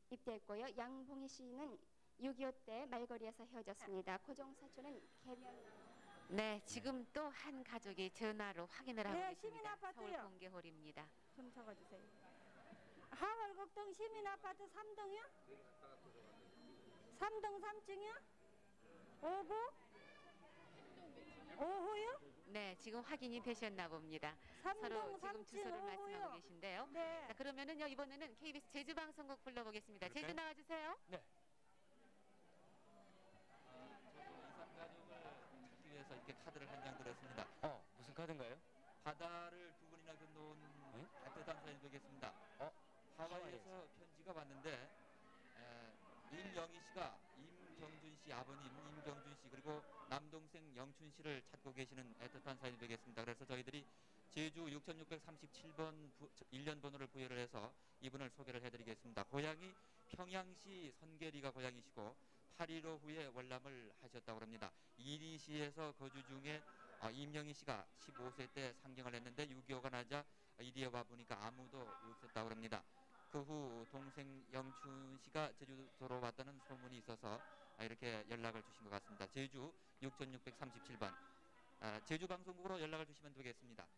입대했고요. 양봉희 씨는 6.25 때 말거리에서 헤어졌습니다. 고정사촌은 개면. 네, 지금 또 한 가족이 전화로 확인을 하고 네, 계십니다. 시민아파트요. 서울 공개홀입니다. 좀 적어주세요. 하월곡동 시민아파트 3동이요? 3동 3층이요? 5구? 5호요? 네, 지금 확인이 되셨나 봅니다. 서로 지금 주소를 말씀하고 계신데요. 네. 자, 그러면은요 이번에는 KBS 제주 방송국 불러보겠습니다. 제주 나와주세요. 네. 이산 가족을 찾기 위해서 이렇게 카드를 한 장 들었습니다. 무슨 카드인가요? 바다를 두 번이나 건너온 따뜻한 사연이 되겠습니다. 하와이에서 편지가 왔는데 임영희 씨가 임경준 씨 아버님 임경준 씨 그리고 남동생 영춘 씨를 찾고 계시는 애틋한 사연이 되겠습니다. 그래서 저희들이 제주 6637번 1년 번호를 부여를 해서 이분을 소개를 해드리겠습니다. 고향이 평양시 선계리가 고향이시고 8.15 후에 월남을 하셨다고 합니다. 이리시에서 거주 중에 임영희 씨가 15세 때 상경을 했는데 6.25가 나자 이리에 와보니까 아무도 없었다고 합니다. 그 후 동생 영춘 씨가 제주도로 왔다는 소문이 있어서 이렇게 연락을 주신 것 같습니다. 제주 6637번 제주 방송국으로 연락을 주시면 되겠습니다.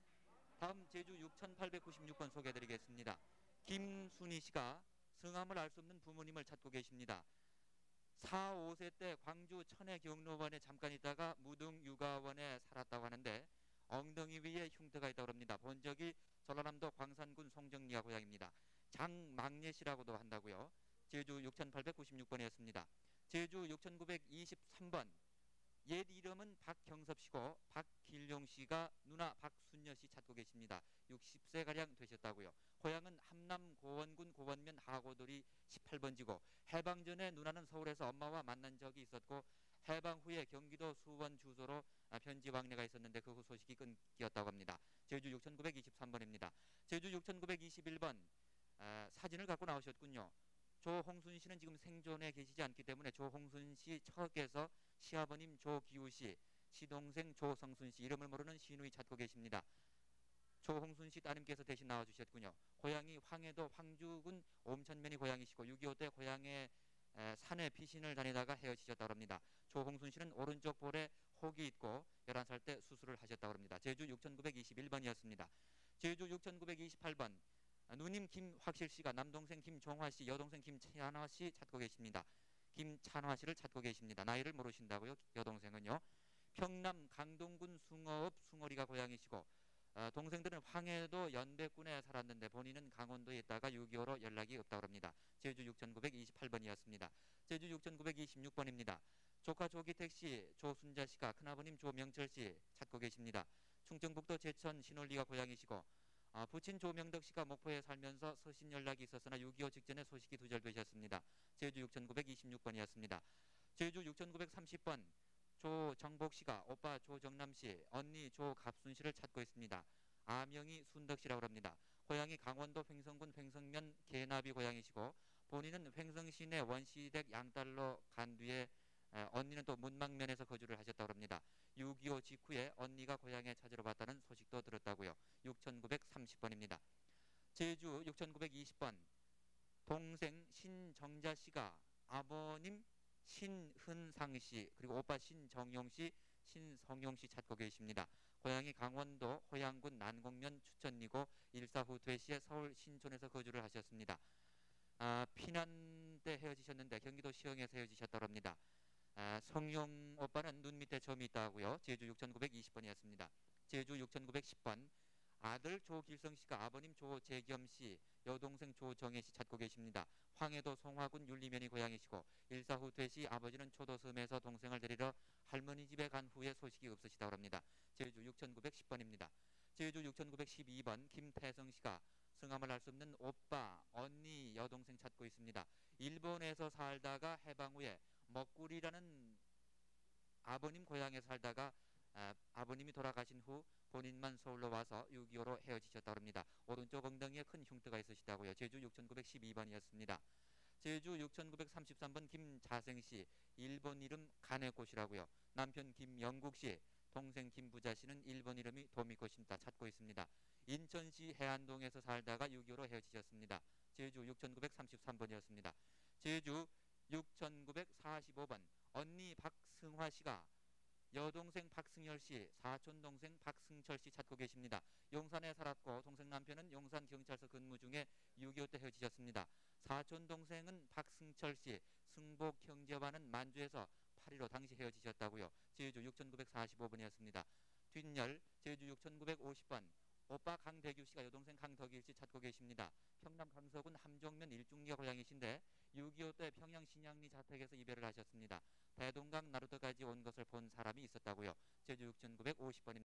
다음 제주 6896번 소개해드리겠습니다. 김순희 씨가 성함을 알 수 없는 부모님을 찾고 계십니다. 4, 5세 때 광주 천혜 경로원에 잠깐 있다가 무등 육아원에 살았다고 하는데 엉덩이 위에 흉터가 있다고 합니다. 본적이 전라남도 광산군 송정리가 고향입니다. 장막례 씨라고도 한다고요. 제주 6896번이었습니다. 제주 6923번 옛 이름은 박경섭 씨고 박길용 씨가 누나 박순여 씨 찾고 계십니다. 60세가량 되셨다고요. 고향은 함남 고원군 고원면 하고돌이 18번지고 해방 전에 누나는 서울에서 엄마와 만난 적이 있었고 해방 후에 경기도 수원 주소로 편지 왕래가 있었는데 그 후 소식이 끊겼다고 합니다. 제주 6923번입니다. 제주 6921번 사진을 갖고 나오셨군요. 조홍순 씨는 지금 생존에 계시지 않기 때문에 조홍순 씨 척에서 시아버님 조기우 씨, 시동생 조성순 씨 이름을 모르는 시누이 찾고 계십니다. 조홍순 씨 따님께서 대신 나와주셨군요. 고향이 황해도 황주군 옴천면이 고향이시고 6.25 때 고향에 산에 피신을 다니다가 헤어지셨다고 합니다. 조홍순 씨는 오른쪽 볼에 혹이 있고 11살 때 수술을 하셨다고 합니다. 제주 6921번이었습니다. 제주 6928번 누님 김확실 씨가 남동생 김종화 씨, 여동생 김찬화 씨 찾고 계십니다. 김찬화 씨를 찾고 계십니다. 나이를 모르신다고요? 여동생은요. 평남 강동군 숭어읍 숭어리가 고향이시고 동생들은 황해도 연백군에 살았는데 본인은 강원도에 있다가 6.25로 연락이 없다고 합니다. 제주 6928번이었습니다. 제주 6926번입니다. 조카 조기택 씨, 조순자 씨가 큰아버님 조명철 씨 찾고 계십니다. 충청북도 제천 신월리가 고향이시고 부친 조명덕 씨가 목포에 살면서 서신 연락이 있었으나 6.25 직전에 소식이 두절되셨습니다. 제주 6926번이었습니다. 제주 6930번 조정복 씨가 오빠 조정남 씨, 언니 조갑순 씨를 찾고 있습니다. 아명이 순덕 씨라고 합니다. 고향이 강원도 횡성군 횡성면 개나비 고향이시고 본인은 횡성시 내 원시댁 양딸로 간 뒤에 언니는 또 문망면에서 거주를 하셨다고 합니다. 6.25 직후에 언니가 고향에 찾으러 왔다는 소식도 들었다고요. 6930번입니다. 제주 6920번 동생 신정자 씨가 아버님 신흔상 씨 그리고 오빠 신정용 씨, 신성용 씨 찾고 계십니다. 고향이 강원도 호양군 난곡면 추천리고 일사 후 되시에 서울 신촌에서 거주를 하셨습니다. 피난 때 헤어지셨는데 경기도 시흥에서 헤어지셨다고 합니다. 성용 오빠는 눈 밑에 점이 있다고요. 제주 6920번이었습니다. 제주 6910번 아들 조길성 씨가 아버님 조재겸 씨, 여동생 조정혜 씨 찾고 계십니다. 황해도 송화군 윤리면이 고향이시고 일사 후 되시 아버지는 초도섬에서 동생을 데리러 할머니 집에 간 후에 소식이 없으시다고 합니다. 제주 6910번입니다. 제주 6912번 김태성 씨가 성함을 알 수 없는 오빠, 언니, 여동생 찾고 있습니다. 일본에서 살다가 해방 후에 먹구리라는 아버님 고향에 살다가 아버님이 돌아가신 후 본인만 서울로 와서 6.25로 헤어지셨다고 합니다. 오른쪽 엉덩이에 큰 흉터가 있으시다고요. 제주 6912번이었습니다. 제주 6933번 김자생씨, 일본 이름 가네꽃이라고요. 남편 김영국씨, 동생 김부자 씨는 일본 이름이 도미꽃입니다. 찾고 있습니다. 인천시 해안동에서 살다가 6.25로 헤어지셨습니다. 제주 6933번이었습니다. 제주 6945번 언니 박승화 씨가 여동생 박승열 씨, 사촌 동생 박승철 씨 찾고 계십니다. 용산에 살았고 동생 남편은 용산 경찰서 근무 중에 6.25 때 헤어지셨습니다. 사촌 동생은 박승철 씨, 승복 형제와는 만주에서 8.15 당시 헤어지셨다고요. 제주 6945번이었습니다. 뒷열 제주 6950번 오빠 강대규 씨가 여동생 강덕일 씨 찾고 계십니다. 평남 강서군 함정면 일중리가 고향이신데 6.25 때 평양 신양리 자택에서 이별을 하셨습니다. 대동강 나루터까지 온 것을 본 사람이 있었다고요. 제주 6950번입니다.